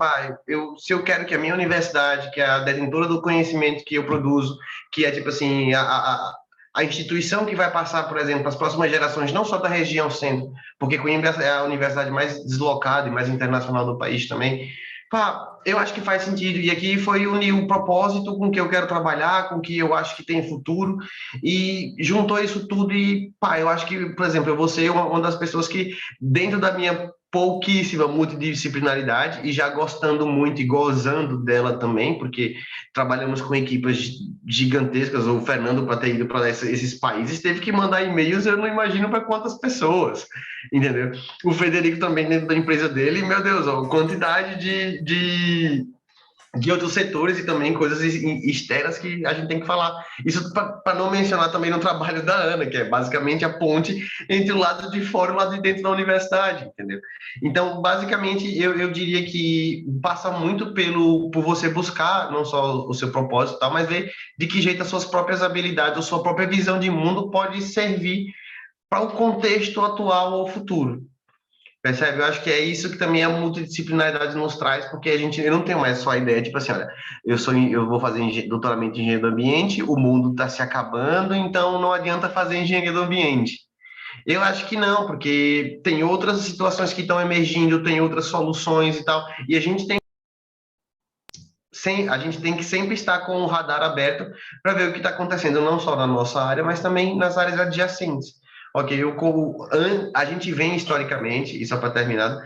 se eu quero que a minha universidade, que é a detentora do conhecimento que eu produzo, que é, tipo assim, a instituição que vai passar, por exemplo, as próximas gerações, não só da região centro, porque Coimbra é a universidade mais deslocada e mais internacional do país também, eu acho que faz sentido. E aqui foi unir o propósito com o que eu quero trabalhar, com o que eu acho que tem futuro, e juntou isso tudo e, eu acho que, por exemplo, eu vou ser uma das pessoas que, dentro da minha pouquíssima multidisciplinaridade e já gostando muito e gozando dela também, porque trabalhamos com equipes gigantescas. O Fernando, para ter ido para esses países, teve que mandar e-mails, eu não imagino para quantas pessoas, entendeu? O Frederico também, dentro da empresa dele, meu Deus, a quantidade de outros setores e também coisas externas que a gente tem que falar. Isso para não mencionar também no trabalho da Ana, que é basicamente a ponte entre o lado de fora e o lado de dentro da universidade, entendeu? Então, basicamente, eu diria que passa muito por você buscar não só o seu propósito, tal, mas ver de que jeito as suas próprias habilidades, a sua própria visão de mundo pode servir para o contexto atual ou futuro. Percebe? Eu acho que é isso que também a multidisciplinaridade nos traz, porque eu não tenho mais só a ideia, tipo assim, olha, eu vou fazer doutoramento em engenharia do ambiente, o mundo está se acabando, então não adianta fazer engenharia do ambiente. Eu acho que não, porque tem outras situações que estão emergindo, tem outras soluções e tal, e a gente tem que sempre estar com o radar aberto para ver o que está acontecendo, não só na nossa área, mas também nas áreas adjacentes. Ok, a gente vem historicamente, e só para terminar,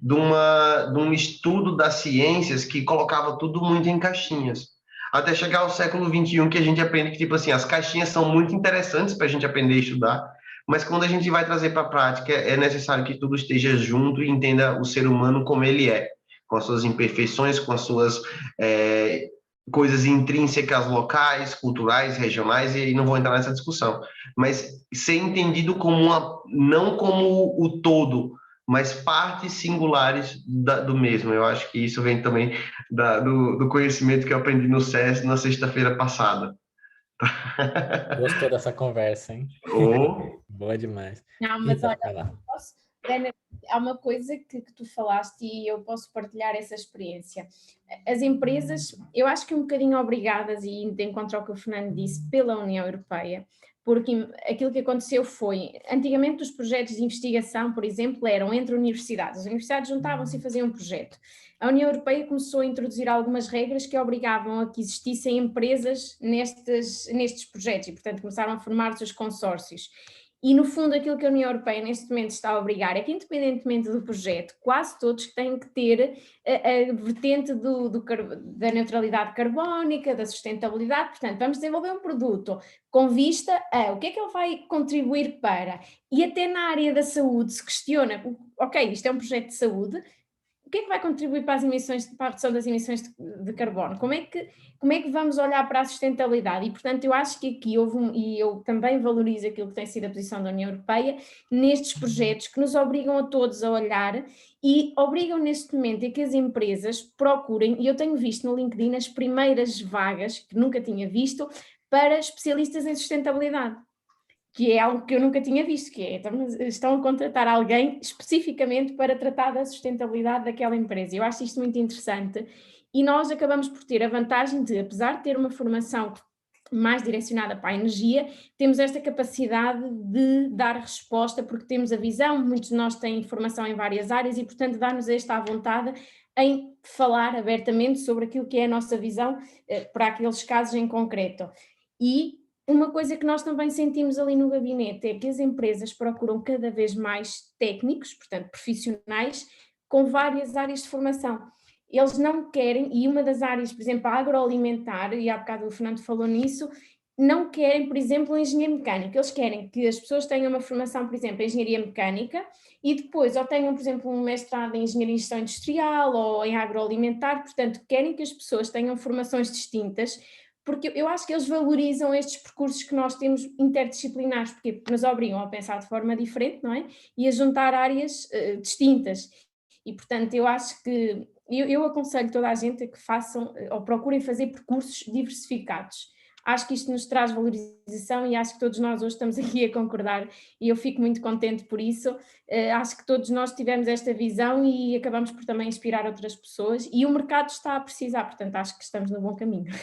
de um estudo das ciências que colocava tudo muito em caixinhas. Até chegar ao século XXI, que a gente aprende que, tipo assim, as caixinhas são muito interessantes para a gente aprender a estudar, mas quando a gente vai trazer para a prática, é necessário que tudo esteja junto e entenda o ser humano como ele é, com as suas imperfeições, com as suas coisas intrínsecas locais, culturais, regionais, e não vou entrar nessa discussão, mas ser entendido como não como o todo, mas partes singulares do mesmo. Eu acho que isso vem também do conhecimento que eu aprendi no SES na sexta-feira passada. Gostou dessa conversa, hein? Oh. Boa demais. Não, mas olha, há uma coisa que tu falaste e eu posso partilhar essa experiência. As empresas, eu acho que um bocadinho obrigadas, e de encontro ao que o Fernando disse, pela União Europeia, porque aquilo que aconteceu foi, antigamente os projetos de investigação, por exemplo, eram entre universidades. As universidades juntavam-se e faziam um projeto. A União Europeia começou a introduzir algumas regras que obrigavam a que existissem empresas nestes projetos e, portanto, começaram a formar os seus consórcios. E, no fundo, aquilo que a União Europeia neste momento está a obrigar é que, independentemente do projeto, quase todos têm que ter a vertente da neutralidade carbónica, da sustentabilidade. Portanto, vamos desenvolver um produto com vista a o que é que ele vai contribuir para. E até na área da saúde se questiona, ok, isto é um projeto de saúde, o que é que vai contribuir para a redução das emissões de carbono? Como é que vamos olhar para a sustentabilidade? E, portanto, eu acho que aqui e eu também valorizo aquilo que tem sido a posição da União Europeia, nestes projetos que nos obrigam a todos a olhar e obrigam neste momento a que as empresas procurem, e eu tenho visto no LinkedIn as primeiras vagas, que nunca tinha visto, para especialistas em sustentabilidade. Que é algo que eu nunca tinha visto, que é, estão a contratar alguém especificamente para tratar da sustentabilidade daquela empresa. Eu acho isto muito interessante e nós acabamos por ter a vantagem de, apesar de ter uma formação mais direcionada para a energia, temos esta capacidade de dar resposta porque temos a visão, muitos de nós têm formação em várias áreas e, portanto, dá-nos esta vontade em falar abertamente sobre aquilo que é a nossa visão para aqueles casos em concreto. E uma coisa que nós também sentimos ali no gabinete é que as empresas procuram cada vez mais técnicos, portanto profissionais, com várias áreas de formação. Eles não querem, e uma das áreas, por exemplo, a agroalimentar, e há bocado o Fernando falou nisso, não querem, por exemplo, um engenheiro mecânico. Eles querem que as pessoas tenham uma formação, por exemplo, em engenharia mecânica e depois ou tenham, por exemplo, um mestrado em engenharia e gestão industrial ou em agroalimentar, portanto, querem que as pessoas tenham formações distintas, porque eu acho que eles valorizam estes percursos que nós temos interdisciplinares, porque nos obrigam a pensar de forma diferente, não é? E a juntar áreas distintas. E, portanto, eu acho que, eu aconselho toda a gente a que façam, ou procurem fazer percursos diversificados. Acho que isto nos traz valorização e acho que todos nós hoje estamos aqui a concordar e eu fico muito contente por isso. Acho que todos nós tivemos esta visão e acabamos por também inspirar outras pessoas e o mercado está a precisar, portanto, acho que estamos no bom caminho.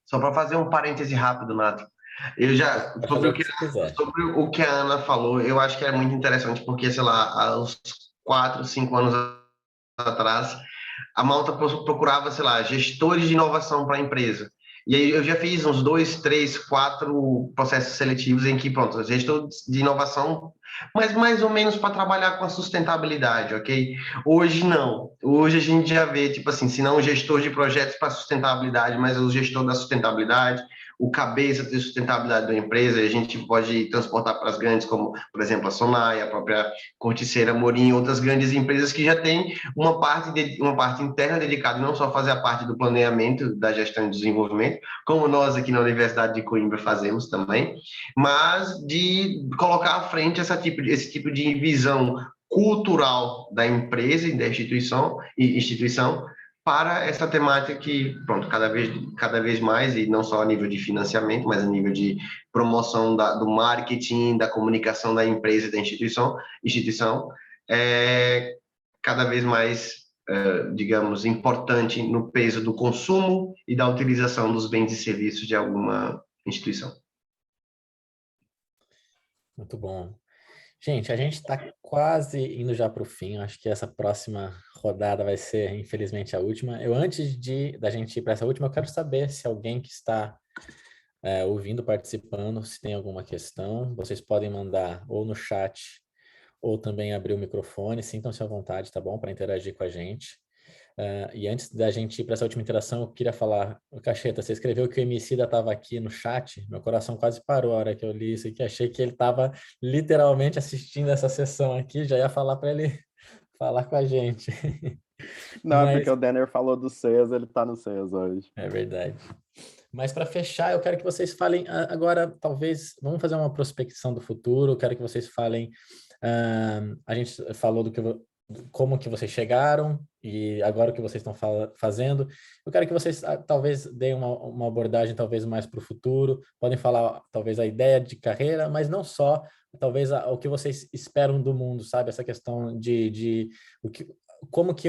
Só para fazer um parêntese rápido, Nato. Sobre o que a Ana falou, eu acho que é muito interessante, porque, sei lá, há uns 4, 5 anos atrás, a Malta procurava, sei lá, gestores de inovação para a empresa. E aí eu já fiz uns 2, 3, 4 processos seletivos em que, pronto, gestor de inovação, mas mais ou menos para trabalhar com a sustentabilidade, ok? Hoje não. Hoje a gente já vê, tipo assim, se não o gestor de projetos para sustentabilidade, mas o gestor da sustentabilidade, o cabeça de sustentabilidade da empresa, a gente pode transportar para as grandes, como, por exemplo, a Sonai, a própria Corticeira Morim, outras grandes empresas que já têm uma parte interna dedicada não só a fazer a parte do planeamento, da gestão e desenvolvimento, como nós aqui na Universidade de Coimbra fazemos também, mas de colocar à frente esse tipo de visão cultural da empresa e da instituição para essa temática que, pronto, cada vez mais, e não só a nível de financiamento, mas a nível de promoção do marketing, da comunicação da empresa e da instituição é cada vez mais, digamos, importante no peso do consumo e da utilização dos bens e serviços de alguma instituição. Muito bom. Gente, a gente está quase indo já para o fim. Acho que essa próxima rodada vai ser, infelizmente, a última. Antes da gente ir para essa última, eu quero saber se alguém que está ouvindo, participando, se tem alguma questão. Vocês podem mandar ou no chat ou também abrir o microfone. Sintam-se à vontade, tá bom? Para interagir com a gente. E antes da gente ir para essa última interação, eu queria falar, Cacheta, você escreveu que o Emicida estava aqui no chat, meu coração quase parou a hora que eu li isso aqui, achei que ele estava literalmente assistindo essa sessão aqui, já ia falar para ele falar com a gente. Não, é porque o Denner falou do CES, ele está no CES hoje. É verdade. Mas para fechar, eu quero que vocês falem agora, talvez, vamos fazer uma prospecção do futuro, eu quero que vocês falem, a gente falou como que vocês chegaram e agora o que vocês estão fazendo. Eu quero que vocês talvez deem uma abordagem talvez mais para o futuro, podem falar talvez a ideia de carreira, mas não só, talvez o que vocês esperam do mundo, sabe? Essa questão de como que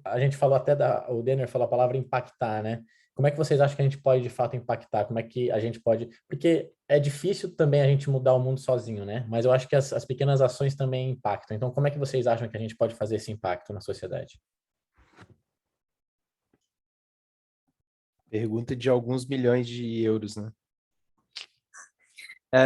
a gente falou até o Denner falou a palavra impactar, né? Como é que vocês acham que a gente pode, de fato, impactar? Como é que a gente pode... Porque é difícil também a gente mudar o mundo sozinho, né? Mas eu acho que as pequenas ações também impactam. Então, como é que vocês acham que a gente pode fazer esse impacto na sociedade? Pergunta de alguns milhões de euros, né?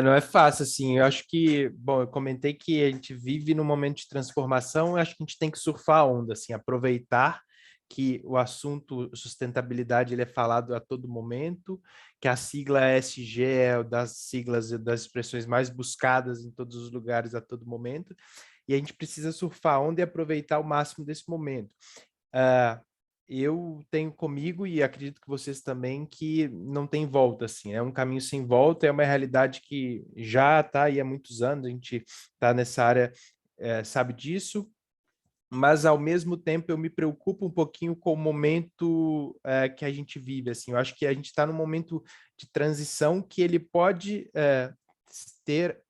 Não é fácil, assim, eu acho que, bom, eu comentei que a gente vive num momento de transformação, eu acho que a gente tem que surfar a onda, assim, aproveitar que o assunto sustentabilidade ele é falado a todo momento, que a sigla ESG é das siglas das expressões mais buscadas em todos os lugares a todo momento, e a gente precisa surfar a onda e aproveitar o máximo desse momento. Eu tenho comigo, e acredito que vocês também, que não tem volta, assim, é um caminho sem volta, é uma realidade que já está aí há muitos anos, a gente está nessa área, sabe disso, mas ao mesmo tempo eu me preocupo um pouquinho com o momento que a gente vive, assim, eu acho que a gente está num momento de transição que ele pode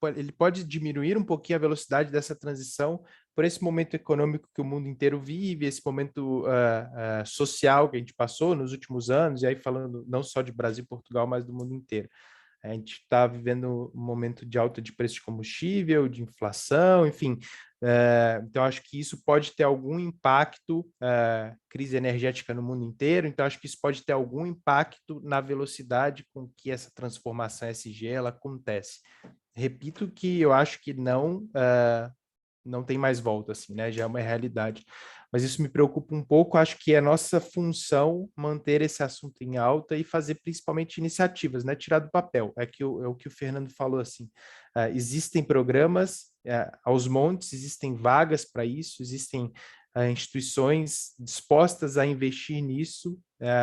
ele pode diminuir um pouquinho a velocidade dessa transição por esse momento econômico que o mundo inteiro vive, esse momento social que a gente passou nos últimos anos, e aí falando não só de Brasil e Portugal, mas do mundo inteiro. A gente está vivendo um momento de alta de preço de combustível, de inflação, enfim. Então, acho que isso pode ter algum impacto, crise energética no mundo inteiro, então acho que isso pode ter algum impacto na velocidade com que essa transformação ESG ela acontece. Repito que eu acho que não tem mais volta, assim, né? Já é uma realidade. Mas isso me preocupa um pouco, acho que é nossa função manter esse assunto em alta e fazer principalmente iniciativas, né? Tirar do papel. É o que o Fernando falou, assim. Existem programas aos montes, existem vagas para isso, existem instituições dispostas a investir nisso,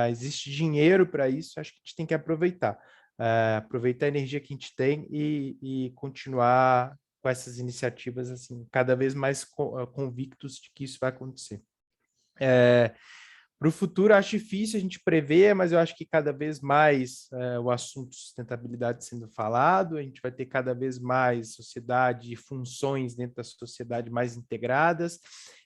existe dinheiro para isso, acho que a gente tem que aproveitar. Aproveitar a energia que a gente tem e continuar com essas iniciativas, assim, cada vez mais convictos de que isso vai acontecer. Para o futuro, acho difícil a gente prever, mas eu acho que cada vez mais o assunto sustentabilidade sendo falado, a gente vai ter cada vez mais sociedade e funções dentro da sociedade mais integradas.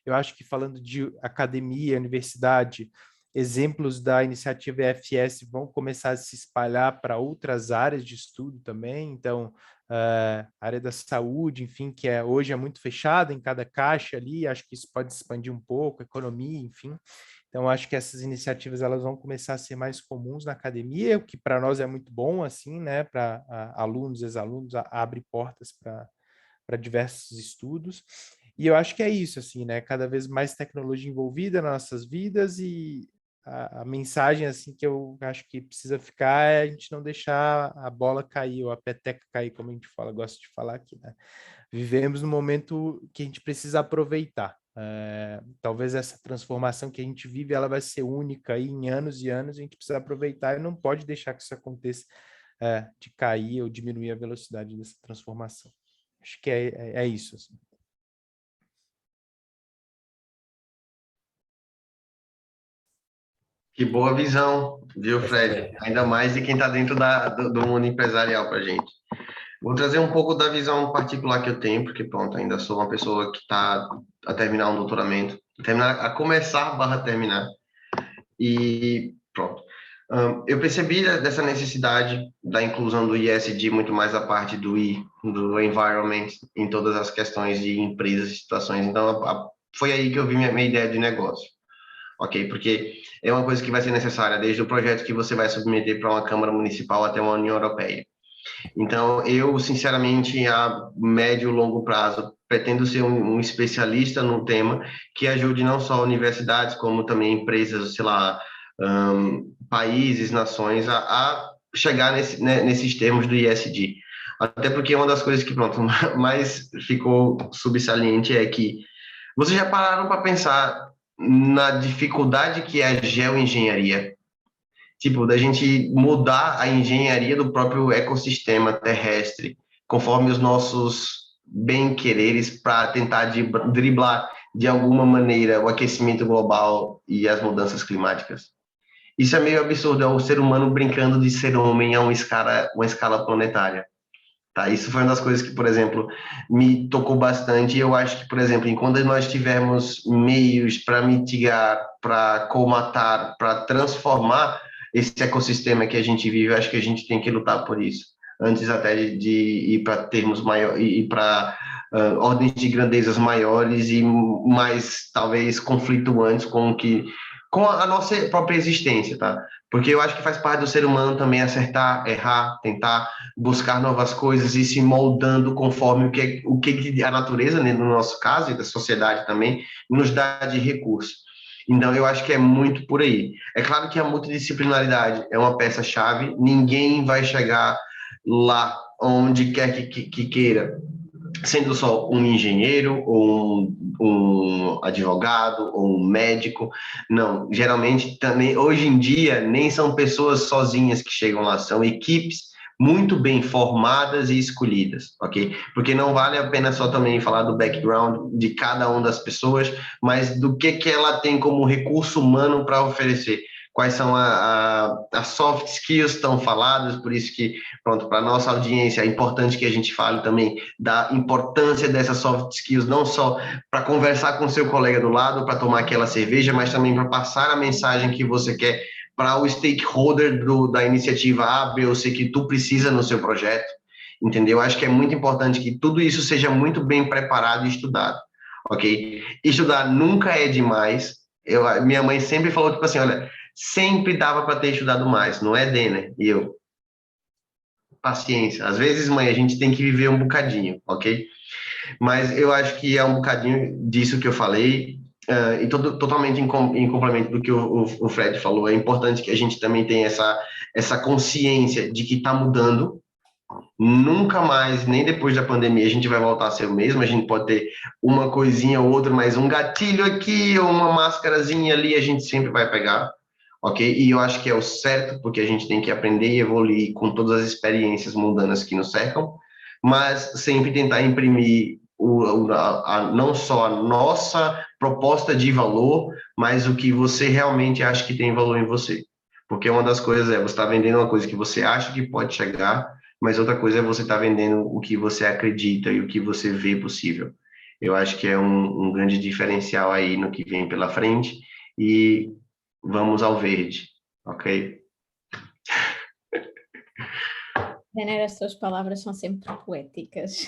Eu acho que falando de academia, universidade, exemplos da iniciativa EFS vão começar a se espalhar para outras áreas de estudo também, então a área da saúde, enfim, que hoje é muito fechada em cada caixa ali, acho que isso pode expandir um pouco, economia, enfim. Então, acho que essas iniciativas elas vão começar a ser mais comuns na academia, o que para nós é muito bom, assim, né? Para alunos, ex-alunos, abre portas para diversos estudos. E eu acho que é isso, assim, né? Cada vez mais tecnologia envolvida nas nossas vidas e a mensagem, assim, que eu acho que precisa ficar é a gente não deixar a bola cair ou a peteca cair, como a gente fala, gosto de falar aqui, né? Vivemos num momento que a gente precisa aproveitar. Talvez essa transformação que a gente vive, ela vai ser única aí em anos e anos, a gente precisa aproveitar e não pode deixar que isso aconteça, de cair ou diminuir a velocidade dessa transformação. Acho que é isso. Assim. Que boa visão, viu, Fred? Ainda mais de quem está dentro do mundo empresarial para a gente. Vou trazer um pouco da visão particular que eu tenho, porque, pronto, ainda sou uma pessoa que está a terminar um doutoramento, a começar/terminar. E pronto. Eu percebi dessa necessidade da inclusão do ESG, muito mais a parte do I, do environment, em todas as questões de empresas e situações. Então, foi aí que eu vi minha ideia de negócio. Ok? Porque é uma coisa que vai ser necessária, desde o projeto que você vai submeter para uma Câmara Municipal até uma União Europeia. Então, eu, sinceramente, a médio e longo prazo, pretendo ser um especialista no tema que ajude não só universidades, como também empresas, sei lá, países, nações, a chegar nesses termos do ESG. Até porque uma das coisas que, pronto, mais ficou subsaliente é que vocês já pararam para pensar na dificuldade que é a geoengenharia? Tipo, da gente mudar a engenharia do próprio ecossistema terrestre, conforme os nossos bem-quereres para tentar driblar de alguma maneira o aquecimento global e as mudanças climáticas. Isso é meio absurdo, é o ser humano brincando de ser homem a uma escala planetária. Tá? Isso foi uma das coisas que, por exemplo, me tocou bastante. E eu acho que, por exemplo, enquanto nós tivermos meios para mitigar, para comatar, para transformar esse ecossistema que a gente vive, eu acho que a gente tem que lutar por isso, antes até de ir para termos maiores, ir para ordens de grandezas maiores e mais, talvez, conflituantes com a nossa própria existência, tá? Porque eu acho que faz parte do ser humano também acertar, errar, tentar buscar novas coisas e se moldando conforme o que a natureza, né, no nosso caso, e da sociedade também, nos dá de recurso. Então, eu acho que é muito por aí. É claro que a multidisciplinaridade é uma peça-chave, ninguém vai chegar lá onde quer que queira, sendo só um engenheiro, ou um advogado, ou um médico. Não, geralmente também, hoje em dia, nem são pessoas sozinhas que chegam lá, são equipes muito bem formadas e escolhidas, ok? Porque não vale a pena só também falar do background de cada uma das pessoas, mas do que ela tem como recurso humano para oferecer. Quais são as soft skills tão faladas, por isso que, pronto, para a nossa audiência é importante que a gente fale também da importância dessas soft skills, não só para conversar com seu colega do lado, para tomar aquela cerveja, mas também para passar a mensagem que você quer para o stakeholder da iniciativa A, B ou C que tu precisa no seu projeto, entendeu? Acho que é muito importante que tudo isso seja muito bem preparado e estudado, ok? Estudar nunca é demais. Minha mãe sempre falou, tipo assim, olha, sempre dava para ter estudado mais, não é, Denner? E eu, paciência. Às vezes, mãe, a gente tem que viver um bocadinho, ok? Mas eu acho que é um bocadinho disso que eu falei, e totalmente em complemento do que o Fred falou. É importante que a gente também tenha essa consciência de que está mudando. Nunca mais, nem depois da pandemia, a gente vai voltar a ser o mesmo. A gente pode ter uma coisinha ou outra, mas um gatilho aqui ou uma máscarazinha ali, a gente sempre vai pegar, ok? E eu acho que é o certo, porque a gente tem que aprender e evoluir com todas as experiências mundanas que nos cercam, mas sempre tentar imprimir não só a nossa proposta de valor, mas o que você realmente acha que tem valor em você. Porque uma das coisas é você está vendendo uma coisa que você acha que pode chegar, mas outra coisa é você estar vendendo o que você acredita e o que você vê possível. Eu acho que é um grande diferencial aí no que vem pela frente e vamos ao verde, ok? Renner, as tuas palavras são sempre poéticas.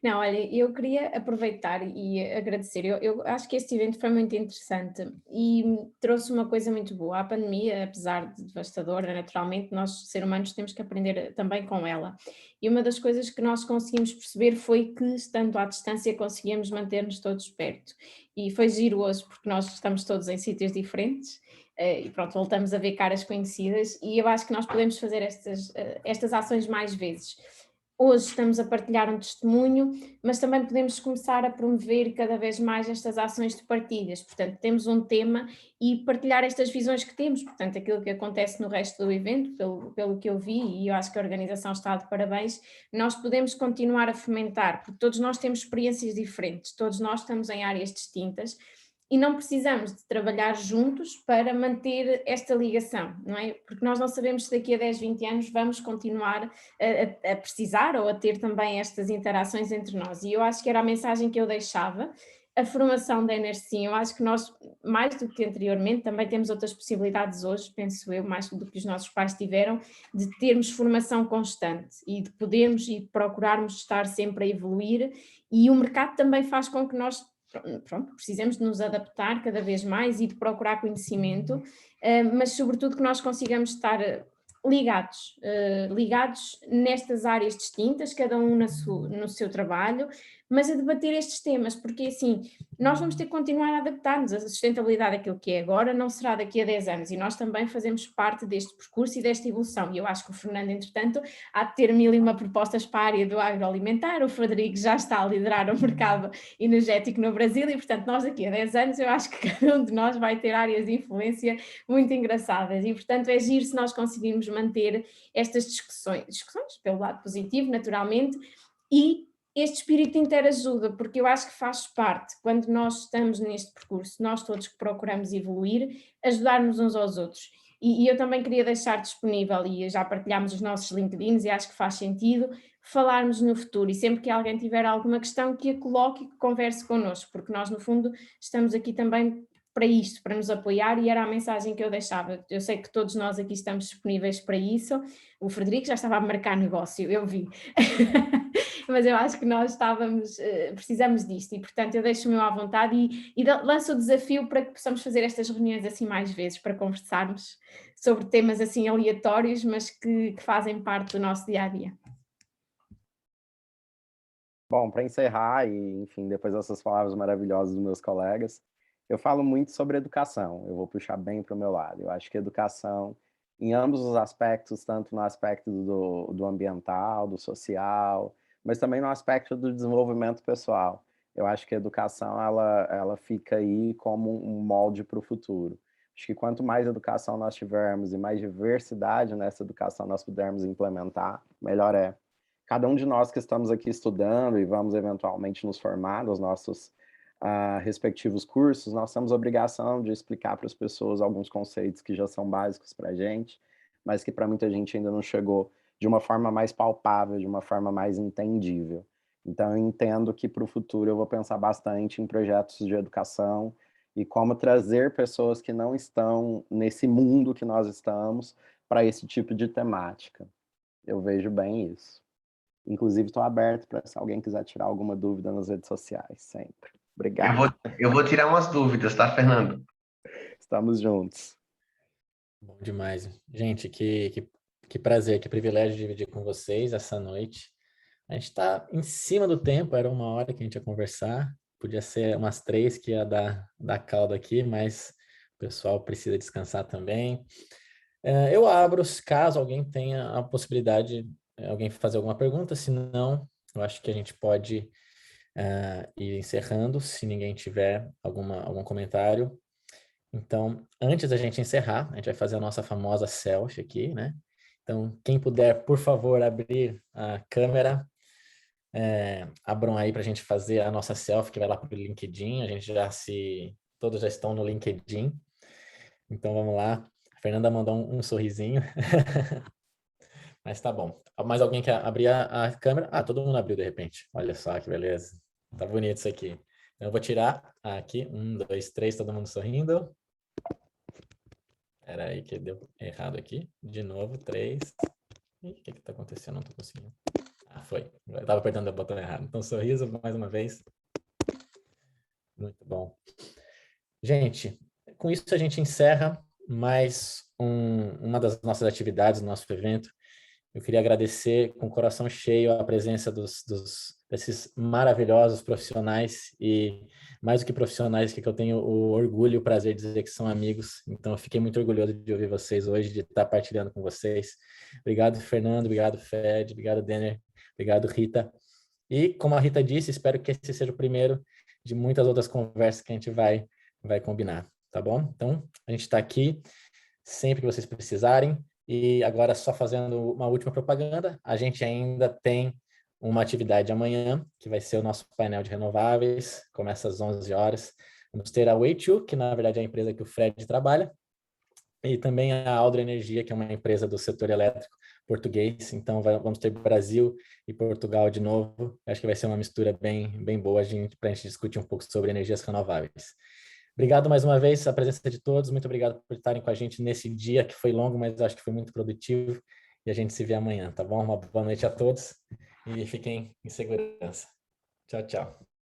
Não, olha, eu queria aproveitar e agradecer. Eu acho que este evento foi muito interessante e trouxe uma coisa muito boa. A pandemia, apesar de devastadora, naturalmente, nós, seres humanos, temos que aprender também com ela. E uma das coisas que nós conseguimos perceber foi que, estando à distância, conseguíamos manter-nos todos perto. E foi giro hoje, porque nós estamos todos em sítios diferentes. E pronto, voltamos a ver caras conhecidas e eu acho que nós podemos fazer estas ações mais vezes. Hoje estamos a partilhar um testemunho, mas também podemos começar a promover cada vez mais estas ações de partilhas. Portanto, temos um tema e partilhar estas visões que temos, portanto, aquilo que acontece no resto do evento, pelo que eu vi, e eu acho que a organização está de parabéns, nós podemos continuar a fomentar, porque todos nós temos experiências diferentes, todos nós estamos em áreas distintas, e não precisamos de trabalhar juntos para manter esta ligação, não é? Porque nós não sabemos se daqui a 10, 20 anos vamos continuar a precisar ou a ter também estas interações entre nós. E eu acho que era a mensagem que eu deixava. A formação da NRC, eu acho que nós, mais do que anteriormente, também temos outras possibilidades hoje, penso eu, mais do que os nossos pais tiveram, de termos formação constante e de podermos e de procurarmos estar sempre a evoluir, e o mercado também faz com que nós precisamos de nos adaptar cada vez mais e de procurar conhecimento, mas sobretudo que nós consigamos estar ligados nestas áreas distintas, cada um no seu trabalho, mas a debater estes temas, porque assim, nós vamos ter que continuar a adaptar-nos. A sustentabilidade, aquilo que é agora, não será daqui a 10 anos, e nós também fazemos parte deste percurso e desta evolução, e eu acho que o Fernando, entretanto, há de ter 1001 propostas para a área do agroalimentar, o Frederico já está a liderar o mercado energético no Brasil, e portanto nós daqui a 10 anos, eu acho que cada um de nós vai ter áreas de influência muito engraçadas, e portanto é giro se nós conseguirmos manter estas discussões pelo lado positivo, naturalmente, e este espírito de interajuda, porque eu acho que faz parte, quando nós estamos neste percurso, nós todos que procuramos evoluir, ajudar-nos uns aos outros. E eu também queria deixar disponível, e já partilhámos os nossos LinkedIns e acho que faz sentido, falarmos no futuro, e sempre que alguém tiver alguma questão que a coloque e que converse connosco, porque nós no fundo estamos aqui também para isto, para nos apoiar, e era a mensagem que eu deixava. Eu sei que todos nós aqui estamos disponíveis para isso. O Frederico já estava a marcar negócio, eu vi. Mas eu acho que nós precisamos disto, e portanto eu deixo o meu à vontade e lanço o desafio para que possamos fazer estas reuniões assim mais vezes, para conversarmos sobre temas assim aleatórios, mas que fazem parte do nosso dia-a-dia. Bom, para encerrar, e enfim, depois dessas palavras maravilhosas dos meus colegas, eu falo muito sobre educação, eu vou puxar bem para o meu lado. Eu acho que educação, em ambos os aspectos, tanto no aspecto do ambiental, do social, mas também no aspecto do desenvolvimento pessoal. Eu acho que a educação, ela fica aí como um molde para o futuro. Acho que quanto mais educação nós tivermos e mais diversidade nessa educação nós pudermos implementar, melhor é. Cada um de nós que estamos aqui estudando e vamos eventualmente nos formar nos nossos respectivos cursos, nós temos a obrigação de explicar para as pessoas alguns conceitos que já são básicos para a gente, mas que para muita gente ainda não chegou de uma forma mais palpável, de uma forma mais entendível. Então, eu entendo que para o futuro eu vou pensar bastante em projetos de educação e como trazer pessoas que não estão nesse mundo que nós estamos para esse tipo de temática. Eu vejo bem isso. Inclusive, estou aberto para se alguém quiser tirar alguma dúvida nas redes sociais, sempre. Obrigado. Eu vou tirar umas dúvidas, tá, Fernando? Estamos juntos. Bom demais. Gente, que prazer, que privilégio dividir com vocês essa noite. A gente está em cima do tempo, era 1 hora que a gente ia conversar. Podia ser umas 3 que ia dar caldo aqui, mas o pessoal precisa descansar também. Eu abro, caso alguém tenha a possibilidade, alguém fazer alguma pergunta, se não, eu acho que a gente pode ir encerrando, se ninguém tiver algum comentário. Então, antes da gente encerrar, a gente vai fazer a nossa famosa selfie aqui, né? Então, quem puder, por favor, abrir a câmera, abram aí para a gente fazer a nossa selfie, que vai lá para o LinkedIn. A gente todos já estão no LinkedIn. Então, vamos lá. A Fernanda mandou um sorrisinho. Mas tá bom. Mais alguém quer abrir a câmera? Ah, todo mundo abriu de repente. Olha só que beleza. Tá bonito isso aqui. Então, eu vou tirar aqui. 1, 2, 3, todo mundo sorrindo. Espera aí que deu errado aqui. De novo, 3. Ih, o que está acontecendo? Não estou conseguindo. foi. Eu estava apertando o botão errado. Então, sorriso mais uma vez. Muito bom. Gente, com isso a gente encerra mais uma das nossas atividades, do nosso evento. Eu queria agradecer com o coração cheio a presença desses maravilhosos profissionais e, mais do que profissionais, que eu tenho o orgulho e o prazer de dizer que são amigos. Então, eu fiquei muito orgulhoso de ouvir vocês hoje, de estar partilhando com vocês. Obrigado, Fernando. Obrigado, Fred. Obrigado, Denner. Obrigado, Rita. E, como a Rita disse, espero que esse seja o primeiro de muitas outras conversas que a gente vai combinar, tá bom? Então, a gente está aqui sempre que vocês precisarem. E agora, só fazendo uma última propaganda, a gente ainda tem uma atividade amanhã, que vai ser o nosso painel de renováveis, começa às 11 horas. Vamos ter a Way2, que na verdade é a empresa que o Fred trabalha, e também a Aldra Energia, que é uma empresa do setor elétrico português. Então, vamos ter Brasil e Portugal de novo. Acho que vai ser uma mistura bem boa para a gente discutir um pouco sobre energias renováveis. Obrigado mais uma vez a presença de todos. Muito obrigado por estarem com a gente nesse dia que foi longo, mas acho que foi muito produtivo. E a gente se vê amanhã, tá bom? Uma boa noite a todos e fiquem em segurança. Tchau, tchau.